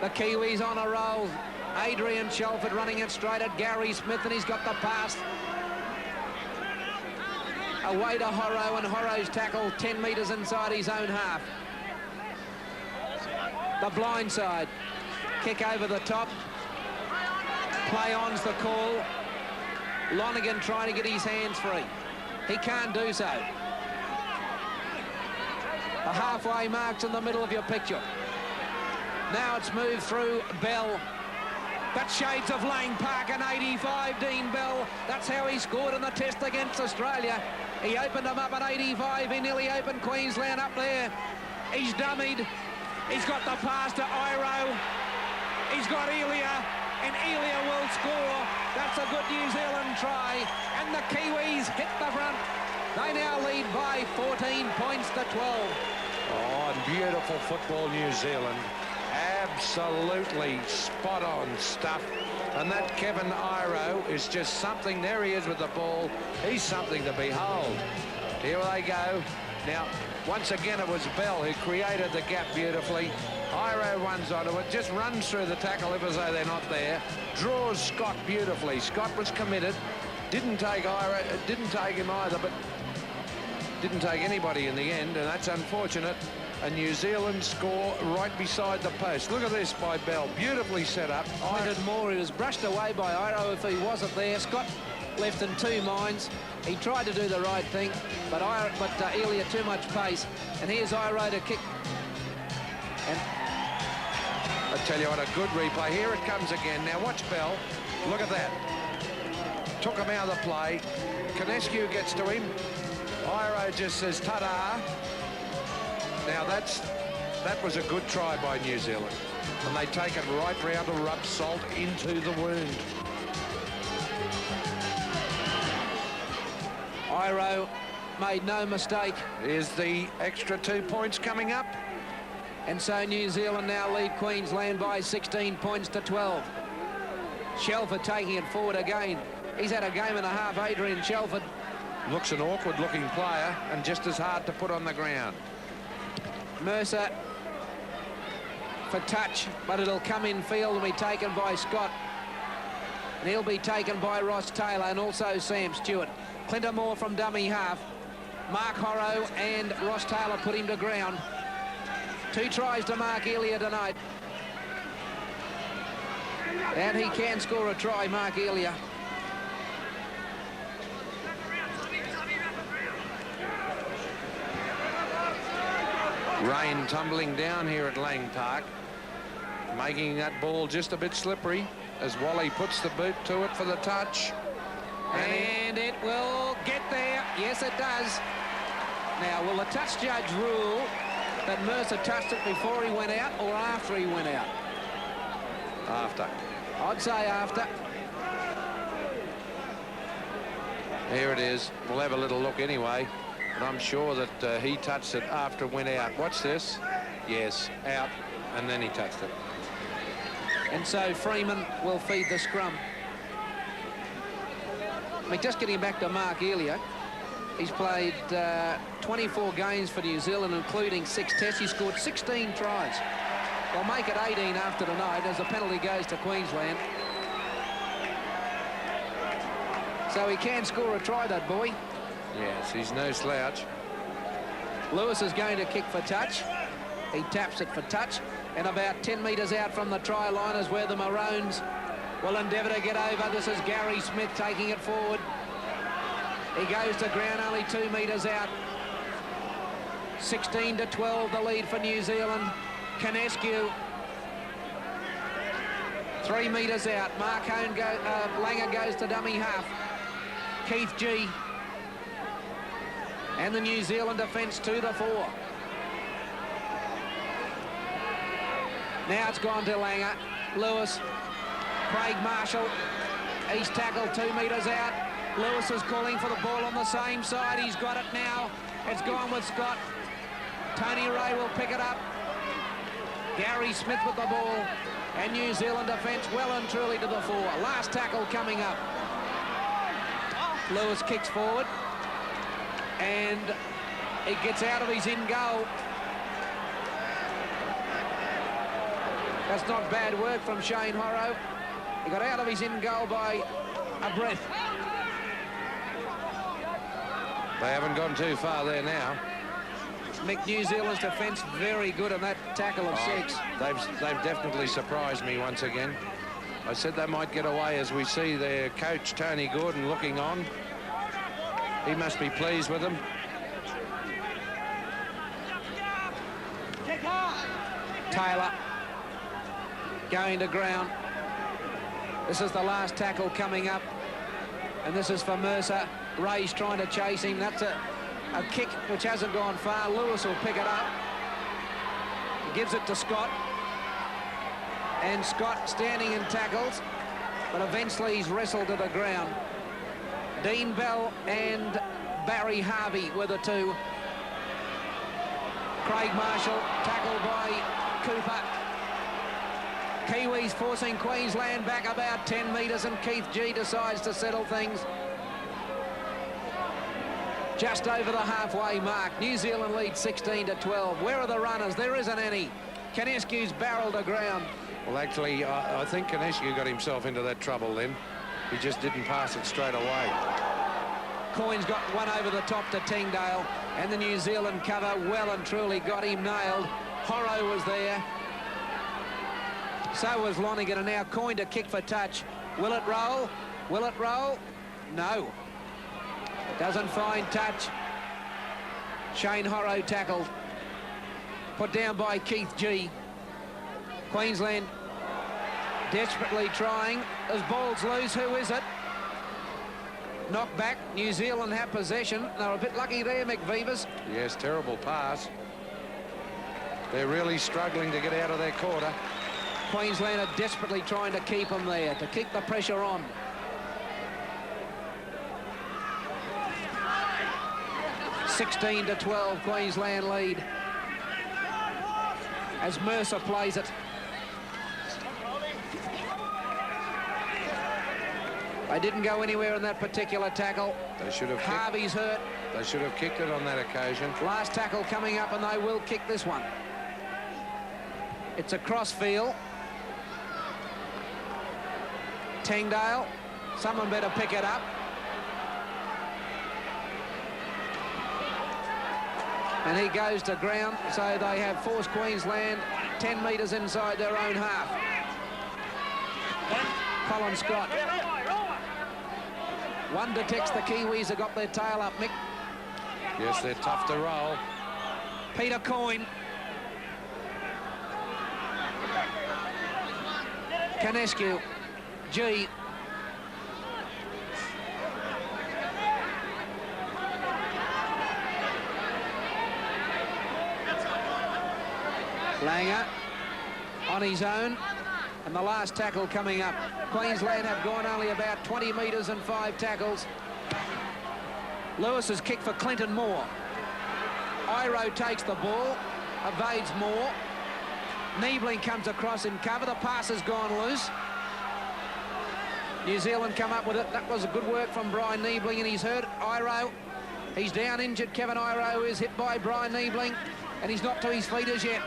The Kiwis on a roll. Adrian Shelford running it straight at Gary Smith, and he's got the pass. Away to Horrow, and Horrow's tackle 10 metres inside his own half. The blind side. Kick over the top. Play on's the call. Lonergan trying to get his hands free. He can't do so. The halfway mark's in the middle of your picture. Now it's moved through Bell. That's shades of Lane Park and 85, Dean Bell. That's how he scored in the test against Australia. He opened them up at 85. He nearly opened Queensland up there. He's dummied. He's got the pass to Iro. He's got Elia, and Elia will score. That's a good New Zealand try. And the Kiwis hit the front. They now lead by 14 points to 12. Oh, and beautiful football, New Zealand. Absolutely spot-on stuff. And that Kevin Iro is just something. There he is with the ball. He's something to behold. Here they go. Now, once again, it was Bell who created the gap beautifully. Iro runs onto it, just runs through the tackle as though they're not there. Draws Scott beautifully. Scott was committed. Didn't take Iro, didn't take him either, but didn't take anybody in the end, and that's unfortunate. And New Zealand score right beside the post. Look at this by Bell. Beautifully set up. Pointed more. He was brushed away by Iro if he wasn't there. Scott left in 2 minds. He tried to do the right thing, but Elia too much pace. And here's Iro to kick. And I tell you what, a good replay. Here it comes again. Now watch Bell. Look at that. Took him out of the play. Canescu gets to him. Iro just says ta-da. Now that was a good try by New Zealand. And they take it right round to rub salt into the wound. Iro made no mistake. Here's the extra 2 points coming up. And so New Zealand now lead Queensland by 16 points to 12. Shelford taking it forward again. He's had a game and a half, Adrian Shelford. Looks an awkward-looking player and just as hard to put on the ground. Mercer for touch, but it'll come in field and be taken by Scott. And he'll be taken by Ross Taylor and also Sam Stewart. Clinton Moore from dummy half. Mark Horrow and Ross Taylor put him to ground. 2 tries to Mark Elia tonight. And he can score a try, Mark Elia. Rain tumbling down here at Lang Park, making that ball just a bit slippery as Wally puts the boot to it for the touch. And it will get there. Yes, it does. Now, will the touch judge rule that Mercer touched it before he went out or after he went out? After. I'd say after. Here it is. We'll have a little look anyway. But I'm sure that he touched it after it went out. Watch this. Yes, out, and then he touched it. And so Freeman will feed the scrum. I mean, just getting back to Mark Elia, he's played 24 games for New Zealand, including 6 tests. He scored 16 tries. They'll make it 18 after tonight as the penalty goes to Queensland. So he can score a try, that boy. Yes, he's no slouch. Lewis is going to kick for touch. He taps it for touch. And about 10 metres out from the try line is where the Maroons will endeavour to get over. This is Gary Smith taking it forward. He goes to ground only 2 metres out. 16-12 the lead for New Zealand. Canescu 3 metres out. Langer goes to dummy half. Keith G. And the New Zealand defence to the fore. Now it's gone to Langer. Lewis. Craig Marshall. He's tackled 2 metres out. Lewis is calling for the ball on the same side. He's got it now. It's gone with Scott. Tony Ray will pick it up. Gary Smith with the ball. And New Zealand defence well and truly to the fore. Last tackle coming up. Lewis kicks forward. And he gets out of his in goal. That's not bad work from Shane Horrow. He got out of his in goal by a breath. They haven't gone too far there now. Mick, New Zealand's defence very good on that tackle of 6. They've definitely surprised me once again. I said they might get away as we see their coach, Tony Gordon, looking on. He must be pleased with them. Taylor going to ground. This is the last tackle coming up. And this is for Mercer. Ray's trying to chase him. That's a kick which hasn't gone far. Lewis will pick it up. He gives it to Scott. And Scott standing in tackles. But eventually he's wrestled to the ground. Dean Bell and Barry Harvey were the two. Craig Marshall tackled by Cooper. Kiwis forcing Queensland back about 10 metres, and Keith G decides to settle things just over the halfway mark. New Zealand lead 16-12. Where are the runners? There isn't any. Canescu's barreled to ground. Well, actually, I think Canescu got himself into that trouble then. He just didn't pass it straight away. Coyne's got one over the top to Tingdale, and the New Zealand cover well and truly got him nailed. Horrow was there. So was Lonergan, and now Coyne to kick for touch. Will it roll? Will it roll? No. Doesn't find touch. Shane Horrow tackled. Put down by Keith G. Queensland desperately trying. As ball's loose, who is it? Knocked back. New Zealand have possession. They're a bit lucky there, McVivers. Yes, terrible pass. They're really struggling to get out of their quarter. Queensland are desperately trying to keep them there, to keep the pressure on. (16-12) Queensland lead as Mercer plays it. They didn't go anywhere in that particular tackle. They should have Harvey's hurt. They should have kicked it on that occasion. Last tackle coming up, and they will kick this one. It's a cross field. Tingdale. Someone better pick it up. And he goes to ground, so they have forced Queensland 10 metres inside their own half. Colin Scott. One detects the Kiwis have got their tail up, Mick. Yes, they're tough to roll. Peter Coyne. Canescu. G. Langer on his own, and the last tackle coming up. Queensland have gone only about 20 metres and 5 tackles. Lewis has kicked for Clinton Moore. Iro takes the ball, evades Moore. Niebling comes across in cover. The pass has gone loose. New Zealand come up with it. That was good work from Brian Niebling, and he's hurt Iro. He's down injured. Kevin Iro is hit by Brian Niebling, and he's not to his feet as yet.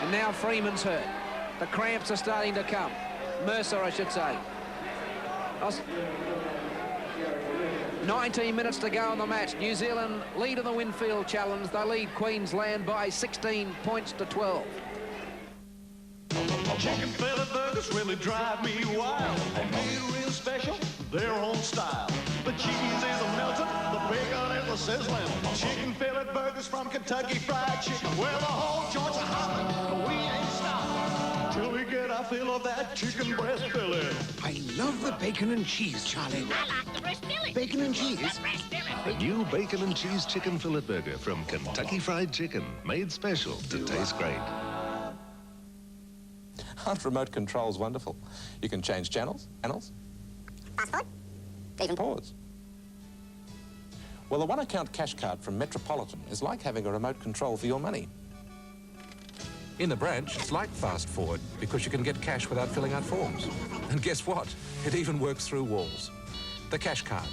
And now Freeman's hurt. The cramps are starting to come. Mercer, I should say. 19 minutes to go in the match. New Zealand lead in the Winfield Challenge. They lead Queensland by 16 points to 12. Chicken fillet burgers really drive me wild. They made real special, their own style. The cheese is a melting, the bacon is a sizzling. Chicken fillet burgers from Kentucky Fried Chicken. Well, the whole joint's a hopping, but we ain't stopping till we get our fill of that chicken breast fillet. I love the bacon and cheese, Charlie. I like the breast fillet. Bacon and cheese? The new bacon and cheese chicken fillet burger from Kentucky Fried Chicken, made special to taste great. Aren't remote controls wonderful? You can change channels, Fast forward, even pause. Well, the one-account cash card from Metropolitan is like having a remote control for your money. In the branch, it's like fast forward because you can get cash without filling out forms. And guess what? It even works through walls. The cash card.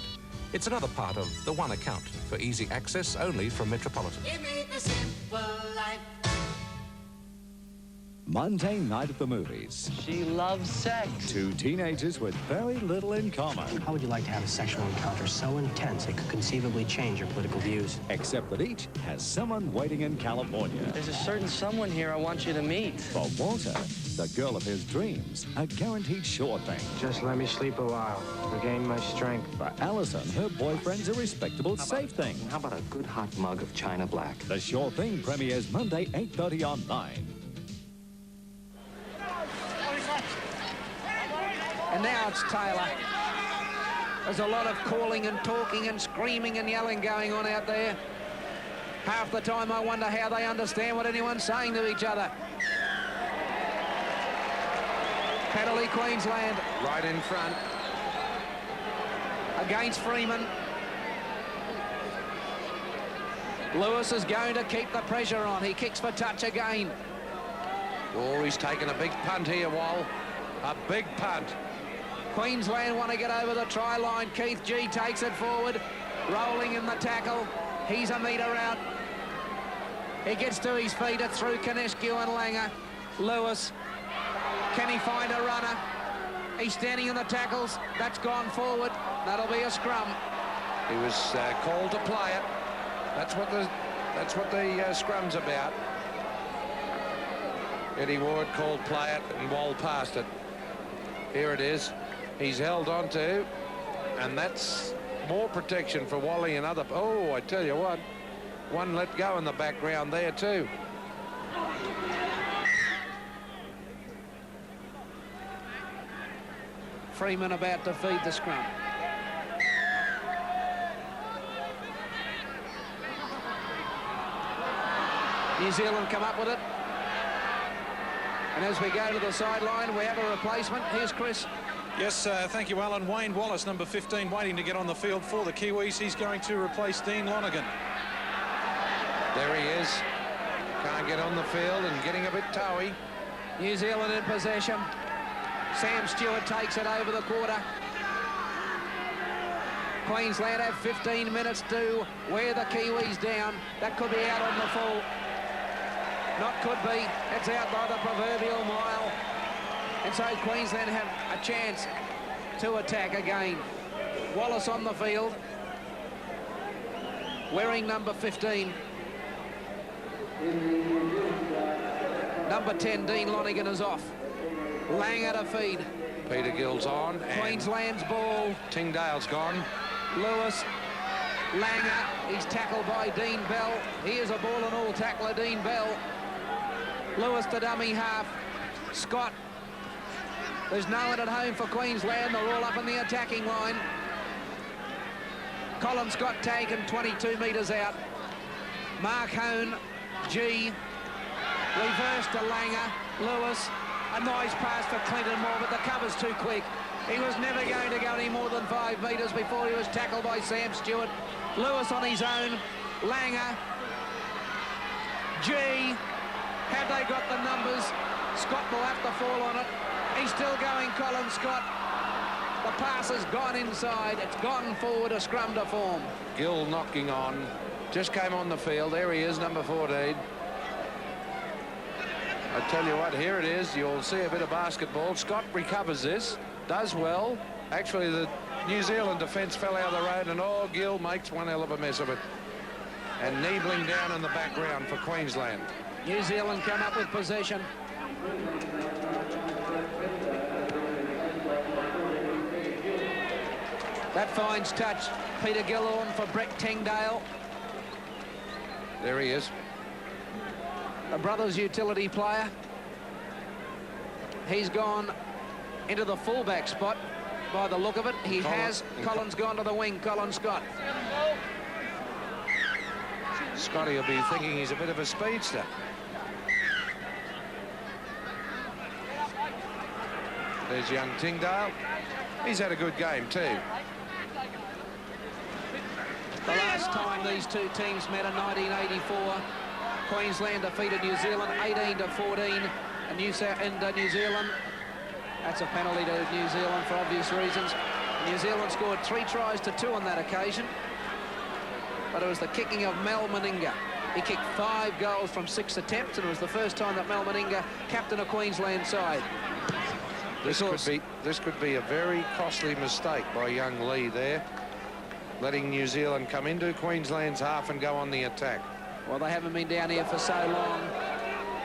It's another part of the one account for easy access only from Metropolitan. Give me the simple life. Monday night at the movies. She loves sex. Two teenagers with very little in common. How would you like to have a sexual encounter so intense it could conceivably change your political views? Except that each has someone waiting in California. There's a certain someone here I want you to meet. For Walter, the girl of his dreams, a guaranteed sure thing. Just let me sleep a while, regain my strength. For Allison, her boyfriend's a respectable, safe thing. How about a good hot mug of China Black? The Sure Thing premieres Monday, 8:30 on 9. And now it's Taylor. There's a lot of calling and talking and screaming and yelling going on out there. Half the time I wonder how they understand what anyone's saying to each other. Penalty Queensland. Right in front. Against Freeman. Lewis is going to keep the pressure on. He kicks for touch again. Oh, he's taken a big punt here, Wall. A big punt. Queensland want to get over the try line. Keith G takes it forward, rolling in the tackle. He's a metre out. He gets to his feet. It's through Canescu and Langer. Lewis, can he find a runner? He's standing in the tackles. That's gone forward. That'll be a scrum. He was called to play it. That's what the scrum's about. Eddie Ward called play it and Wall passed it. Here it is. He's held on to, and that's more protection for Wally and other. Oh, I tell you what, one let go in the background there too. Freeman about to feed the scrum. New Zealand come up with it. And as we go to the sideline, we have a replacement. Here's Chris. Yes, thank you, Alan. Wayne Wallace, number 15, waiting to get on the field for the Kiwis. He's going to replace Dean Lonergan. There he is. Can't get on the field and getting a bit towy. New Zealand in possession. Sam Stewart takes it over the quarter. Queensland have 15 minutes to wear the Kiwis down. That could be out on the full. Not could be. It's out by the proverbial mile. And so Queensland have a chance to attack again. Wallace on the field. wearing number 15. Number 10, Dean Lonigan, is off. Langer to feed. Peter Gill's on. Queensland's ball. Tyngdale's gone. Lewis. Langer. He's tackled by Dean Bell. He is a ball and all tackler, Dean Bell. Lewis to dummy half. Scott. There's no one at home for Queensland. They're all up in the attacking line. Colin Scott taken 22 metres out. Mark Hone. G. Reverse to Langer. Lewis. A nice pass for Clinton Moore, but the cover's too quick. He was never going to go any more than 5 metres before he was tackled by Sam Stewart. Lewis on his own. Langer. G. Have they got the numbers? Scott will have to fall on it. He's still going, Colin Scott. The pass has gone inside. It's gone forward, a scrum to form. Gill knocking on. Just came on the field. There he is, number 14. I tell you what, here it is. You'll see a bit of basketball. Scott recovers this, does well. Actually, the New Zealand defence fell out of the road, and Gill makes one hell of a mess of it. And Niebling down in the background for Queensland. New Zealand come up with possession. That finds touch. Peter Gill on for Brett Tyngdale. There he is. The brothers' utility player. He's gone into the fullback spot by the look of it. He has. Colin's gone to the wing, Colin Scott. Scotty will be thinking he's a bit of a speedster. There's young Tyngdale. He's had a good game too. The last time these two teams met in 1984, Queensland defeated New Zealand 18-14, and New Zealand, that's a penalty to New Zealand for obvious reasons. New Zealand scored 3 tries to 2 on that occasion, but it was the kicking of Mel Meninga. He kicked 5 goals from 6 attempts, and it was the first time that Mel Meninga captained a Queensland side. This could be a very costly mistake by young Lee there, letting New Zealand come into Queensland's half and go on the attack. Well, they haven't been down here for so long.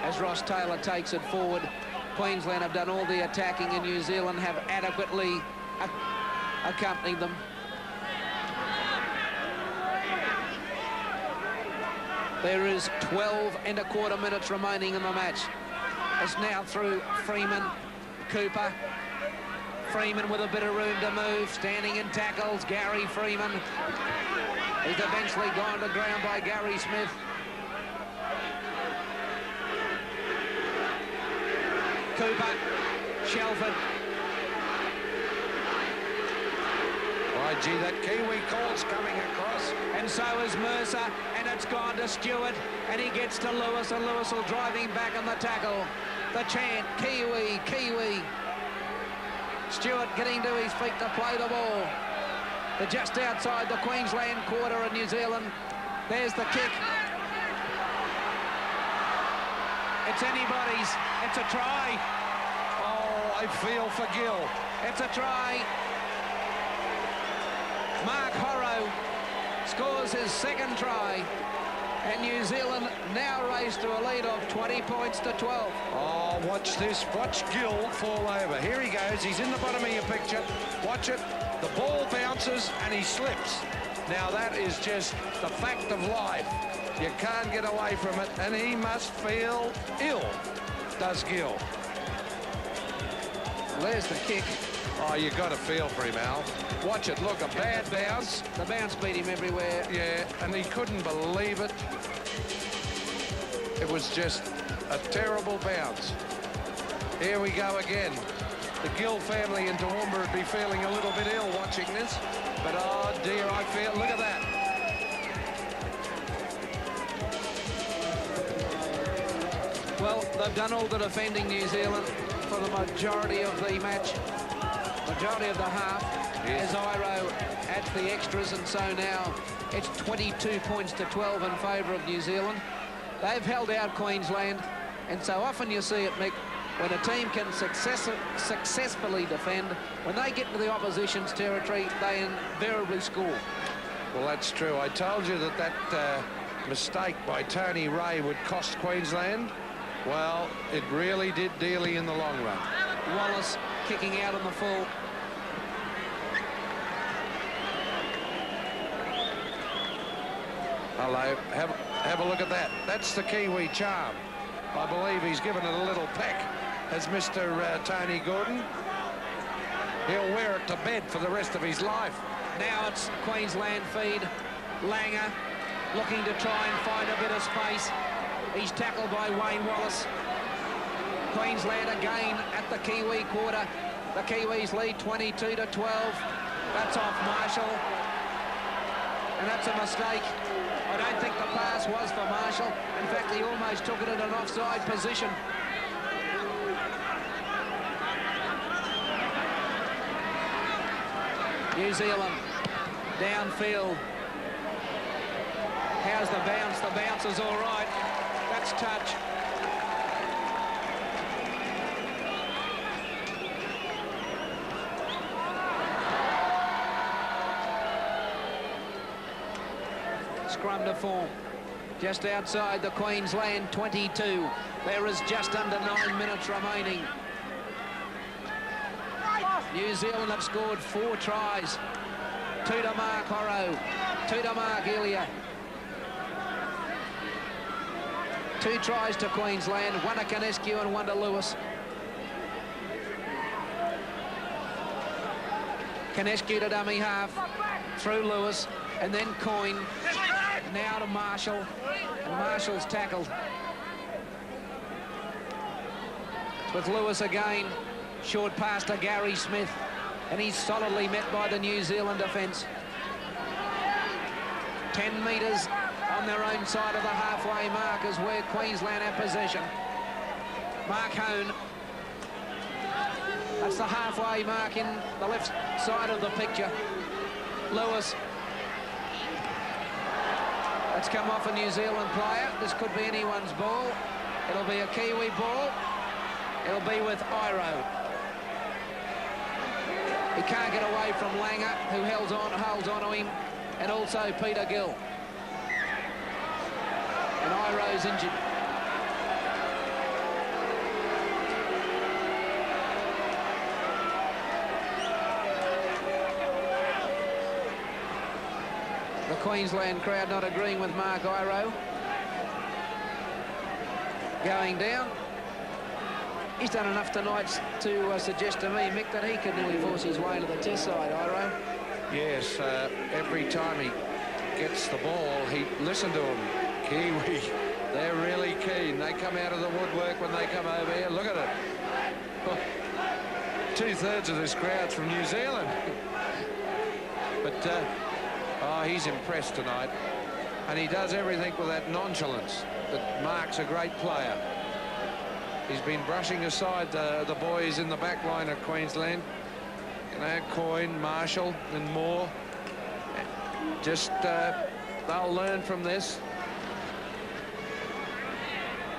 As Ross Taylor takes it forward, Queensland have done all the attacking, and New Zealand have adequately accompanied them. There is 12 1/4 minutes remaining in the match. It's now through Freeman, Cooper. Freeman with a bit of room to move, standing in tackles, Gary Freeman. He's eventually gone to ground by Gary Smith. Cooper, Shelford. Why, gee, that Kiwi call's coming across. And so is Mercer, and it's gone to Stewart, and he gets to Lewis, and Lewis will drive him back on the tackle. The chant, Kiwi, Kiwi. Stewart getting to his feet to play the ball. They're just outside the Queensland quarter of New Zealand. There's the kick. It's anybody's. It's a try. Oh, I feel for Gill. It's a try. Mark Horrow scores his 2nd try. And New Zealand now race to a lead of 20 points to 12. Oh, watch this. Watch Gill fall over. Here he goes. He's in the bottom of your picture. Watch it. The ball bounces and he slips. Now, that is just the fact of life. You can't get away from it, and he must feel ill, does Gill. There's the kick. Oh, you got to feel for him, Al. Watch it. Look, a bad bounce. The bounce beat him everywhere. Yeah, and he couldn't believe it. It was just a terrible bounce. Here we go again. The Gill family in Toowoomba would be feeling a little bit ill watching this. But, oh, dear, I feel... Look at that. Well, they've done all the defending, New Zealand, for the majority of the match. Majority of the half, as Iro adds the extras, and so now it's 22 points to 12 in favour of New Zealand. They've held out Queensland, and so often you see it, Mick, when a team can successfully defend, when they get to the opposition's territory, they invariably score. Well, that's true. I told you that mistake by Tony Ray would cost Queensland. Well, it really did dearly in the long run. Wallace kicking out on the full. Hello, have a look at that. That's the Kiwi charm. I believe he's given it a little peck, as Mr. Tony Gordon. He'll wear it to bed for the rest of his life. Now it's Queensland feed. Langer looking to try and find a bit of space. He's tackled by Wayne Wallace. Queensland again at the Kiwi quarter. The Kiwis lead 22-12. That's off Marshall. And that's a mistake. I don't think the pass was for Marshall. In fact, he almost took it in an offside position. New Zealand downfield. How's the bounce? The bounce is all right. That's touch. Scrum to form. Just outside the Queensland 22. There is just under 9 minutes remaining. New Zealand have scored 4 tries. 2 to Mark Horrow, 2 to Mark Elia. 2 tries to Queensland, 1 to Canescu and 1 to Lewis. Canescu to dummy half, through Lewis, and then Coyne. Now to Marshall, and Marshall's tackled. It's with Lewis again. Short pass to Gary Smith, and he's solidly met by the New Zealand defence. 10 metres on their own side of the halfway mark is where Queensland have possession. Mark Hone. That's the halfway mark in the left side of the picture. Lewis. That's come off a New Zealand player. This could be anyone's ball. It'll be a Kiwi ball. It'll be with Iro. He can't get away from Langer, who holds on to him, and also Peter Gill. And Iro's injured. The Queensland crowd not agreeing with Mark Iro. Going down. He's done enough tonight to suggest to me, Mick, that he could nearly force his way to the test side, Iro. Yes, every time he gets the ball, listen to him. Kiwi, they're really keen. They come out of the woodwork when they come over here. Look at it. 2/3 of this crowd's from New Zealand. But, he's impressed tonight. And he does everything with that nonchalance that marks a great player. He's been brushing aside the boys in the back line of Queensland. You know, Coyne, Marshall and Moore. Just, they'll learn from this.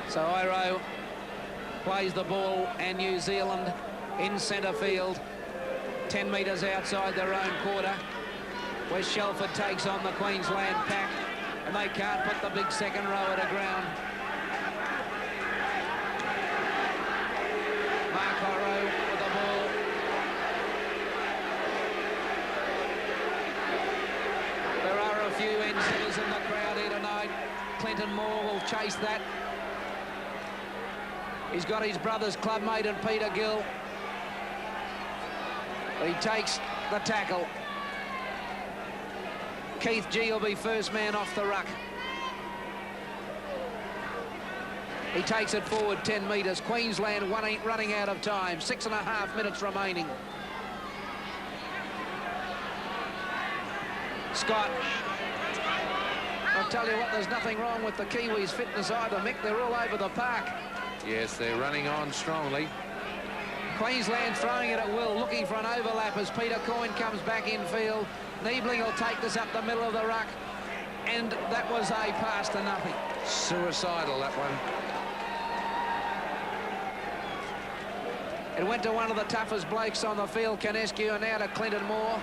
So Iro plays the ball, and New Zealand in centre field, 10 metres outside their own quarter, where Shelford takes on the Queensland pack, and they can't put the big second rower to ground. Mark Horrow with the ball. There are a few end-setters in the crowd here tonight. Clinton Moore will chase that. He's got his brother's clubmate and Peter Gill. He takes the tackle. Keith G will be first man off the ruck. He takes it forward 10 metres. Queensland running out of time. 6.5 minutes remaining. Scott. I'll tell you what, there's nothing wrong with the Kiwis' fitness either, Mick. They're all over the park. Yes, they're running on strongly. Queensland throwing it at will, looking for an overlap as Peter Coyne comes back in field. Niebling will take this up the middle of the ruck, and that was a pass to nothing. Suicidal, that one. It went to one of the toughest blokes on the field, Canescu, and now to Clinton Moore.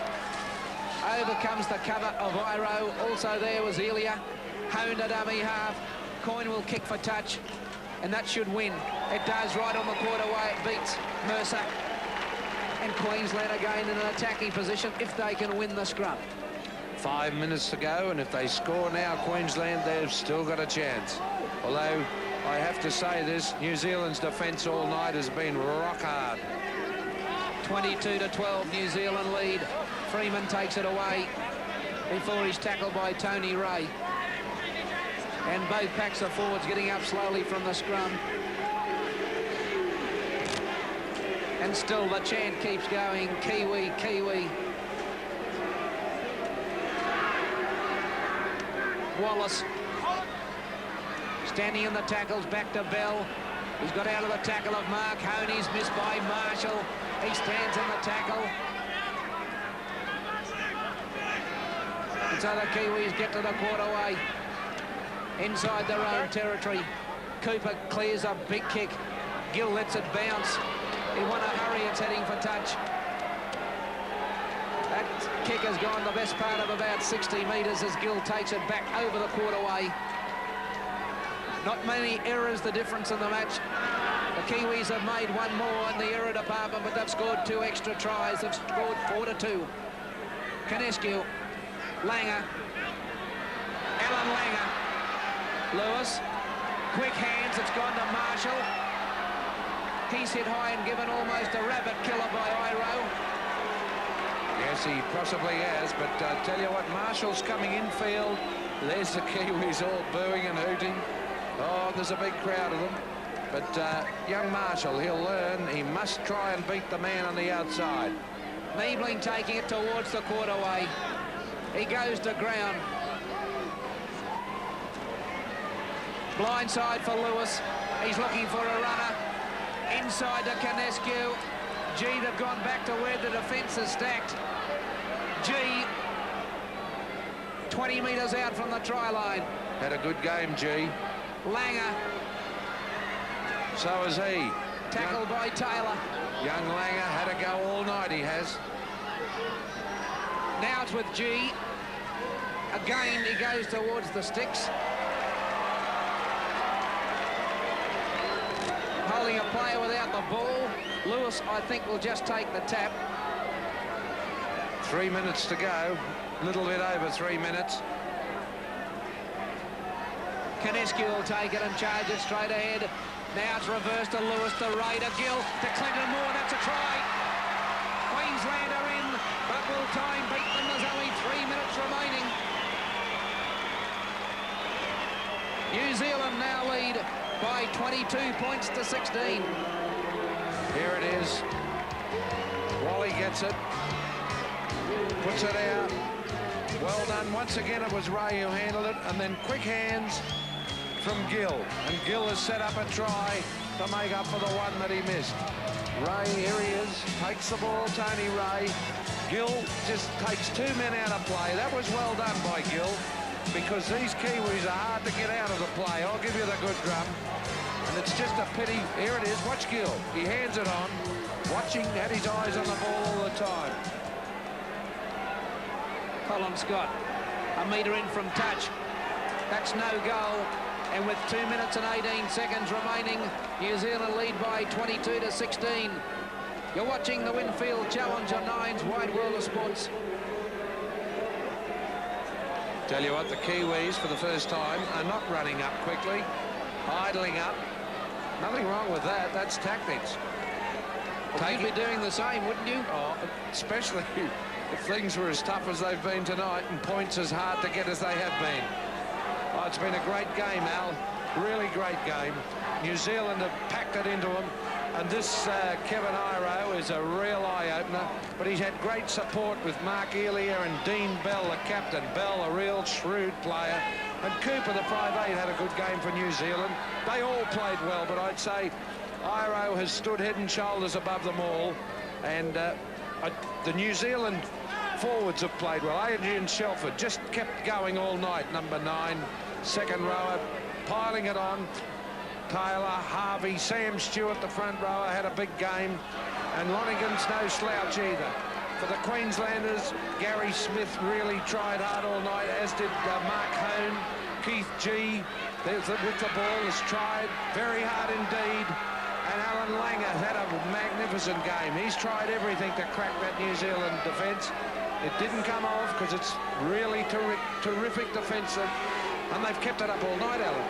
over comes the cover of Iro. Also there was Elia. Honed a dummy half. Coyne will kick for touch, and that should win. It does right on the quarterway. It beats Mercer. And Queensland again in an attacking position if they can win the scrum. 5 minutes to go, and if they score now, Queensland, they've still got a chance. Although, I have to say this, New Zealand's defence all night has been rock hard. 22-12, New Zealand lead. Freeman takes it away before he's tackled by Tony Ray. And both packs of forwards getting up slowly from the scrum. And still the chant keeps going, Kiwi, Kiwi. Wallace standing in the tackles, back to Bell. He's got out of the tackle of Mark Honey's missed by Marshall. He stands in the tackle. And so the Kiwis get to the quarterway. Inside their own territory. Cooper clears a big kick. Gill lets it bounce. He won a hurry, it's heading for touch. That kick has gone the best part of about 60 metres as Gill takes it back over the quarterway. Not many errors, the difference in the match. The Kiwis have made one more in the error department, but they've scored 2 extra tries. They've scored 4-2. Canescu, Langer, Alan Langer, Lewis, quick hands, it's gone to Marshall. He's hit high and given almost a rabbit killer by Iro. Yes, he possibly has, but tell you what, Marshall's coming infield. There's the Kiwis all booing and hooting. Oh, there's a big crowd of them. But young Marshall, he'll learn. He must try and beat the man on the outside. Niebling taking it towards the quarterway. He goes to ground. Blindside for Lewis. He's looking for a runner. Inside to Canescu. G, they've gone back to where the defence is stacked. G, 20 metres out from the try line. Had a good game, G. Langer. So has he. Tackled by Taylor. Young Langer had to go all night, he has. Now it's with G. Again, he goes towards the sticks. Holding a player without the ball. Lewis, I think, will just take the tap. 3 minutes to go. A little bit over 3 minutes. Canescu will take it and charge it straight ahead. Now it's reversed to Lewis, to Ray, to Gill, to Clinton Moore. That's a try. Queensland are in, but will time beat them? There's only 3 minutes remaining. New Zealand now lead by 22 points to 16. Here it is. Wally gets it. Puts it out. Well done. Once again, it was Ray who handled it. And then quick hands from Gill. And Gill has set up a try to make up for the one that he missed. Ray, here he is. Takes the ball, Tony Ray. Gill just takes 2 men out of play. That was well done by Gill, because these Kiwis are hard to get out of the play. I'll give you the good drum. And it's just a pity. Here it is. Watch Gill. He hands it on. Watching, had his eyes on the ball all the time. Colin Scott, a metre in from touch. That's no goal. And with 2 minutes and 18 seconds remaining, New Zealand lead by 22 to 16. You're watching the Winfield Challenge on Nine's Wide World of Sports. Tell you what, the Kiwis, for the first time, are not running up quickly, idling up. Nothing wrong with that. That's tactics. Well, you'd be doing the same, wouldn't you? Oh, especially if things were as tough as they've been tonight and points as hard to get as they have been. Oh, it's been a great game, Al. Really great game. New Zealand have packed it into them. And this Kevin Iro is a real eye-opener. But he's had great support with Mark Elia and Dean Bell, the captain. Bell, a real shrewd player. And Cooper, the 5'8", had a good game for New Zealand. They all played well, but I'd say Iro has stood head and shoulders above them all. And the New Zealand forwards have played well. Adrian Shelford just kept going all night, number 9. Second rower, piling it on. Taylor, Harvey, Sam Stewart, the front rower, had a big game. And Lonergan's no slouch either. For the Queenslanders, Gary Smith really tried hard all night, as did Mark Hone. Keith G, with the ball, has tried very hard indeed. And Alan Langer had a magnificent game. He's tried everything to crack that New Zealand defence. It didn't come off because it's really terrific defence. And they've kept it up all night, Alan.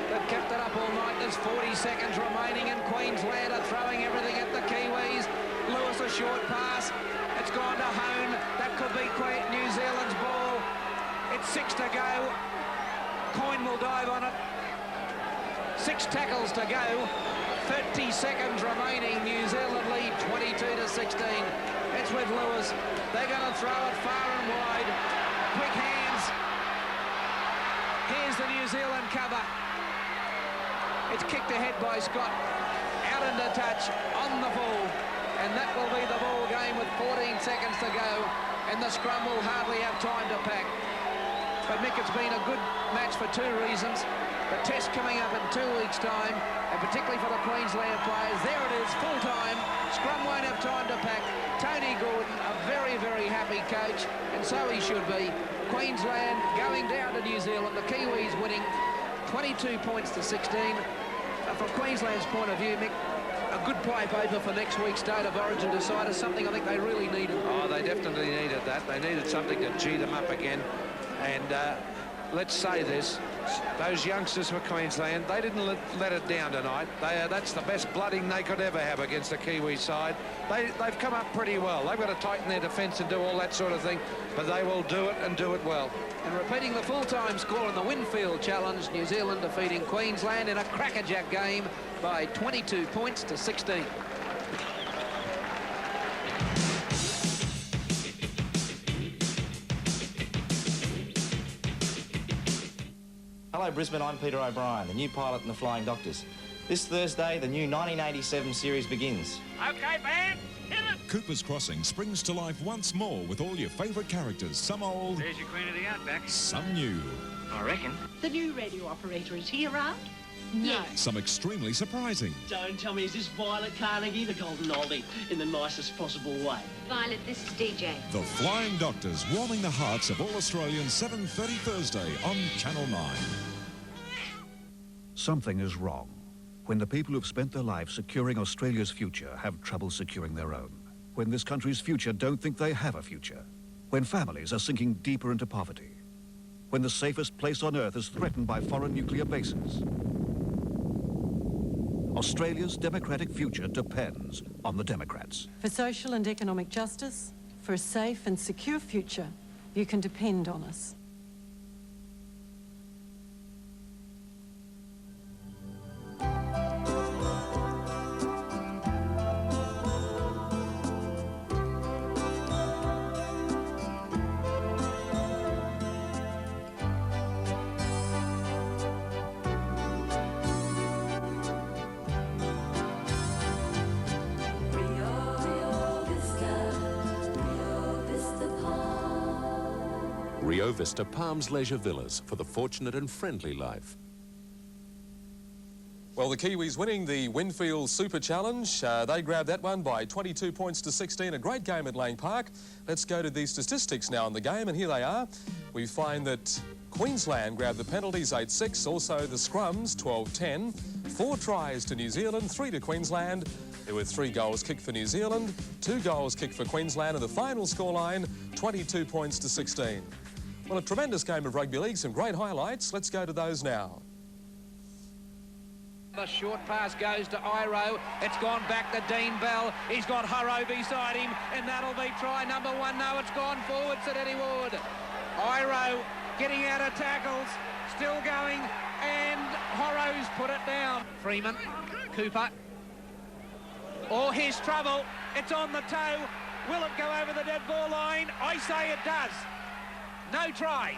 They've kept it up all night. There's 40 seconds remaining, and Queensland are throwing everything at the Kiwis. Lewis, a short pass. It's gone to Hone. That could be New Zealand's ball. It's 6 to go. Coyne will dive on it. 6 tackles to go. 30 seconds remaining. New Zealand lead 22 to 16. It's with Lewis. They're going to throw it far and wide. Quick hands. Here's the New Zealand cover. It's kicked ahead by Scott. Out into touch on the ball. And that will be the ball game with 14 seconds to go. And the scrum will hardly have time to pack. But Mick, it's been a good match for 2 reasons. The test coming up in 2 weeks' time, and particularly for the Queensland players. There it is, full time. Scrum won't have time to pack. Tony Gordon, a very, very happy coach, and so he should be. Queensland going down to New Zealand. The Kiwis winning 22 points to 16. From Queensland's point of view, Mick, a good play paper for next week's State of Origin decider, something I think they really needed. Oh, they definitely needed that. They needed something to G them up again. And let's say this, those youngsters for Queensland, they didn't let it down tonight. That's the best blooding they could ever have against the Kiwi side. They've come up pretty well. They've got to tighten their defence and do all that sort of thing, but they will do it and do it well. And repeating the full-time score in the Winfield Challenge, New Zealand defeating Queensland in a crackerjack game by 22 points to 16. Hello Brisbane, I'm Peter O'Brien, the new pilot in the Flying Doctors. This Thursday, the new 1987 series begins. Okay, band, hit it! Cooper's Crossing springs to life once more with all your favourite characters, some old... There's your Queen of the Outback. Some new. I reckon. The new radio operator, is he around? No. Some extremely surprising. Don't tell me, is this Violet Carnegie, the golden oldie, in the nicest possible way? Violet, this is DJ. The Flying Doctors, warming the hearts of all Australians, 7:30 Thursday on Channel 9. Something is wrong when the people who've spent their lives securing Australia's future have trouble securing their own. When this country's future don't think they have a future. When families are sinking deeper into poverty. When the safest place on Earth is threatened by foreign nuclear bases. Australia's democratic future depends on the Democrats. For social and economic justice, for a safe and secure future, you can depend on us. Rio Vista Palms Leisure Villas for the fortunate and friendly life. Well, the Kiwis winning the Winfield Super Challenge. They grabbed that one by 22 points to 16. A great game at Lang Park. Let's go to the statistics now in the game, and here they are. We find that Queensland grabbed the penalties 8-6, also the scrums 12-10. 4 tries to New Zealand, 3 to Queensland. There were 3 goals kicked for New Zealand, 2 goals kicked for Queensland, and the final scoreline 22 points to 16. Well, a tremendous game of rugby league, some great highlights. Let's go to those now. The short pass goes to Iro. It's gone back to Dean Bell. He's got Hurro beside him, and that'll be try number 1. No, it's gone forward, Sir Eddie Ward. Iro getting out of tackles, still going, and Hurro's put it down. Freeman, Cooper. Oh, here's trouble. It's on the toe. Will it go over the dead ball line? I say it does. No try.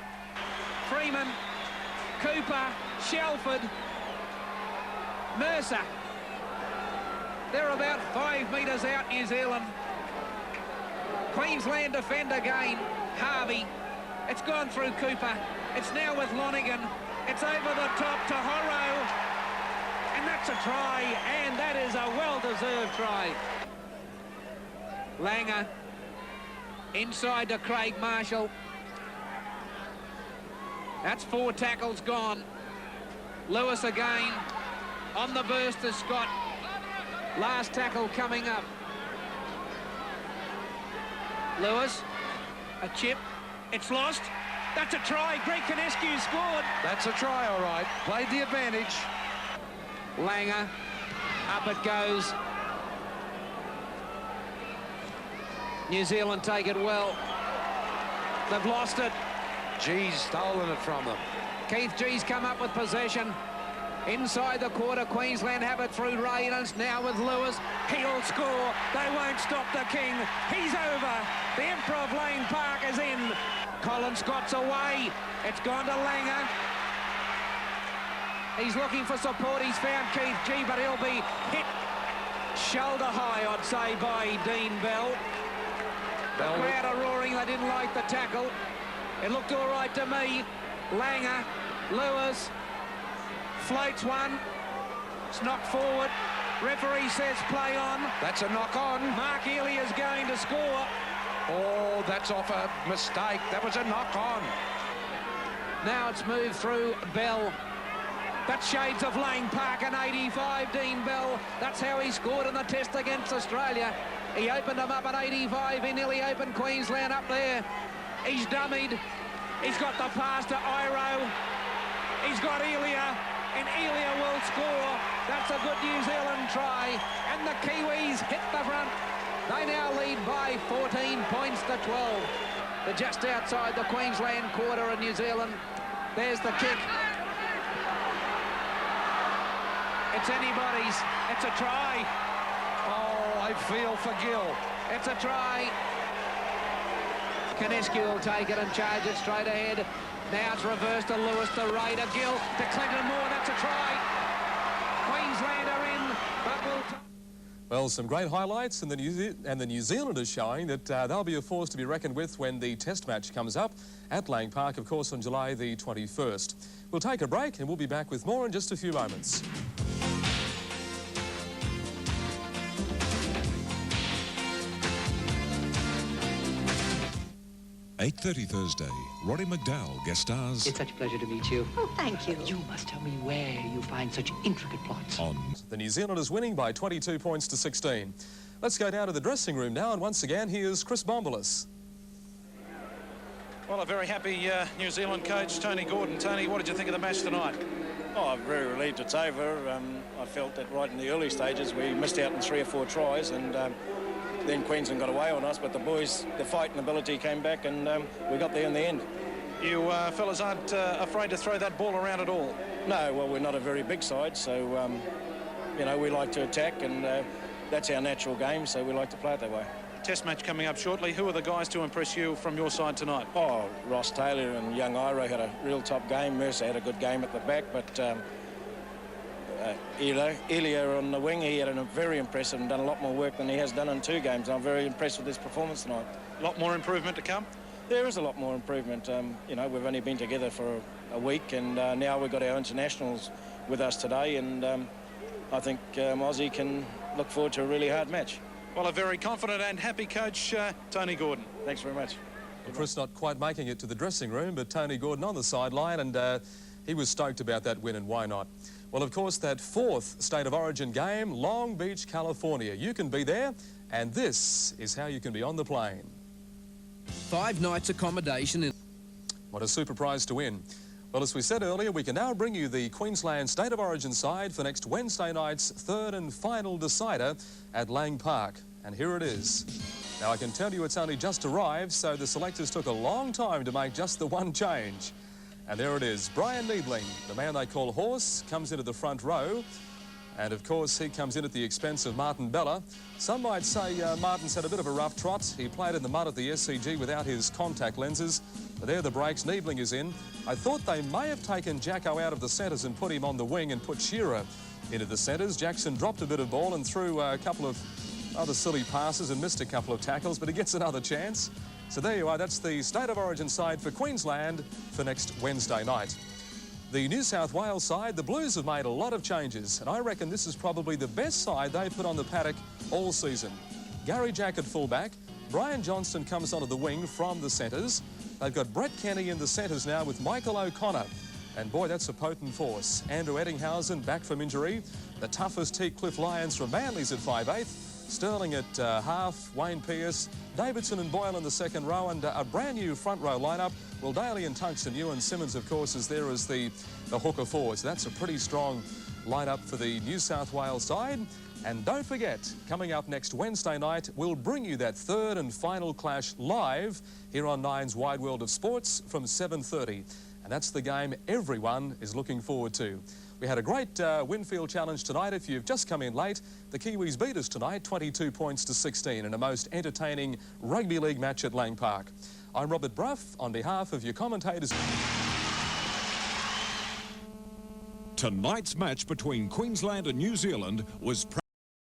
Freeman, Cooper, Shelford, Mercer. They're about 5 metres out, New Zealand. Queensland defend again. Harvey. It's gone through Cooper. It's now with Lonigan. It's over the top to Horo. And that's a try, and that is a well-deserved try. Langer Inside to Craig Marshall. That's 4 tackles gone. Lewis again. On the burst is Scott. Last tackle coming up. Lewis. A chip. It's lost. That's a try. Greg Kinescu scored. That's a try, all right. Played the advantage. Langer. Up it goes. New Zealand take it well. They've lost it. G's stolen it from them. Keith G's come up with possession. Inside the quarter, Queensland have it through Ray, and it's now with Lewis. He'll score. They won't stop the King. He's over. The Emperor of Lane Park is in. Colin Scott's away. It's gone to Langer. He's looking for support. He's found Keith G, but he'll be hit shoulder high, I'd say, by Dean Bell. The crowd are roaring. They didn't like the tackle. It looked all right to me. Langer, Lewis, floats one. It's knocked forward. Referee says play on. That's a knock on. Mark Ely is going to score. Oh, that's off a mistake. That was a knock on. Now it's moved through Bell. That's shades of Lane Park in 85, Dean Bell. That's how he scored in the test against Australia. He opened them up at 85. He nearly opened Queensland up there. He's dummied. He's got the pass to Iro. He's got Elia, and Elia will score. That's a good New Zealand try. And the Kiwis hit the front. They now lead by 14 points to 12. They're just outside the Queensland quarter of New Zealand. There's the kick. It's anybody's. It's a try. Oh, I feel for Gill. It's a try. Kinescu will take it and charge it straight ahead. Now it's reversed to Lewis, to Ray, to Gill, to Clinton Moore. That's a try. Queensland are in, but will... Well, some great highlights, and the New Zealanders showing that they'll be a force to be reckoned with when the test match comes up at Lang Park, of course, on July the 21st. We'll take a break and we'll be back with more in just a few moments. 8:30 Thursday, Rory McDowell guest stars. It's such a pleasure to meet you. Oh, thank you. You must tell me where you find such intricate plots. On the New Zealanders winning by 22 points to 16. Let's go down to the dressing room now, and once again, here's Chris Bombolas. Well, a very happy New Zealand coach, Tony Gordon. Tony, what did you think of the match tonight? Oh, I'm very relieved it's over. I felt that right in the early stages we missed out on 3 or 4 tries, and then Queensland got away on us, but the boys, the fighting ability came back, and we got there in the end. You fellas aren't afraid to throw that ball around at all? No, well, we're not a very big side, so, you know, we like to attack, and that's our natural game, so we like to play it that way. Test match coming up shortly. Who are the guys to impress you from your side tonight? Oh, Ross Taylor and young Iro had a real top game. Mercer had a good game at the back, but Elia on the wing, he had a very impressive and done a lot more work than he has done in 2 games. I'm very impressed with his performance tonight. A lot more improvement to come? There is a lot more improvement. You know, we've only been together for a week, and now we've got our internationals with us today, and I think Aussie can look forward to a really hard match. Well, a very confident and happy coach, Tony Gordon. Thanks very much. Well, Chris not quite making it to the dressing room, but Tony Gordon on the sideline, and he was stoked about that win, and why not? Well, of course, that 4th State of Origin game, Long Beach, California. You can be there, and this is how you can be on the plane. 5 nights accommodation in... What a super prize to win. Well, as we said earlier, we can now bring you the Queensland State of Origin side for next Wednesday night's 3rd and final decider at Lang Park. And here it is. Now, I can tell you it's only just arrived, so the selectors took a long time to make just the one change. And there it is. Brian Niebling, the man they call Horse, comes into the front row. And, of course, he comes in at the expense of Martin Bella. Some might say Martin's had a bit of a rough trot. He played in the mud at the SCG without his contact lenses. But there the brakes. Niebling is in. I thought they may have taken Jacko out of the centres and put him on the wing and put Shearer into the centres. Jackson dropped a bit of ball and threw a couple of other silly passes and missed a couple of tackles, but he gets another chance. So there you are. That's the State of Origin side for Queensland for next Wednesday night. The New South Wales side, the Blues have made a lot of changes, and I reckon this is probably the best side they've put on the paddock all season. Gary Jack at fullback, Brian Johnston comes onto the wing from the centres. They've got Brett Kenny in the centres now with Michael O'Connor. And boy, that's a potent force. Andrew Eddinghausen back from injury. The toughest Cliff Lyons from Manly's at 5'8". Sterling at half, Wayne Pearce, Davidson and Boyle in the second row, and a brand new front row lineup. Well, Daly and Tungsten, Ewan Simmons, of course, is there as the hooker forward. So that's a pretty strong lineup for the New South Wales side. And don't forget, coming up next Wednesday night, we'll bring you that third and final clash live here on Nine's Wide World of Sports from 7:30. And that's the game everyone is looking forward to. We had a great Winfield challenge tonight. If you've just come in late, the Kiwis beat us tonight, 22 points to 16 in a most entertaining rugby league match at Lang Park. I'm Robert Bruff, on behalf of your commentators. Tonight's match between Queensland and New Zealand was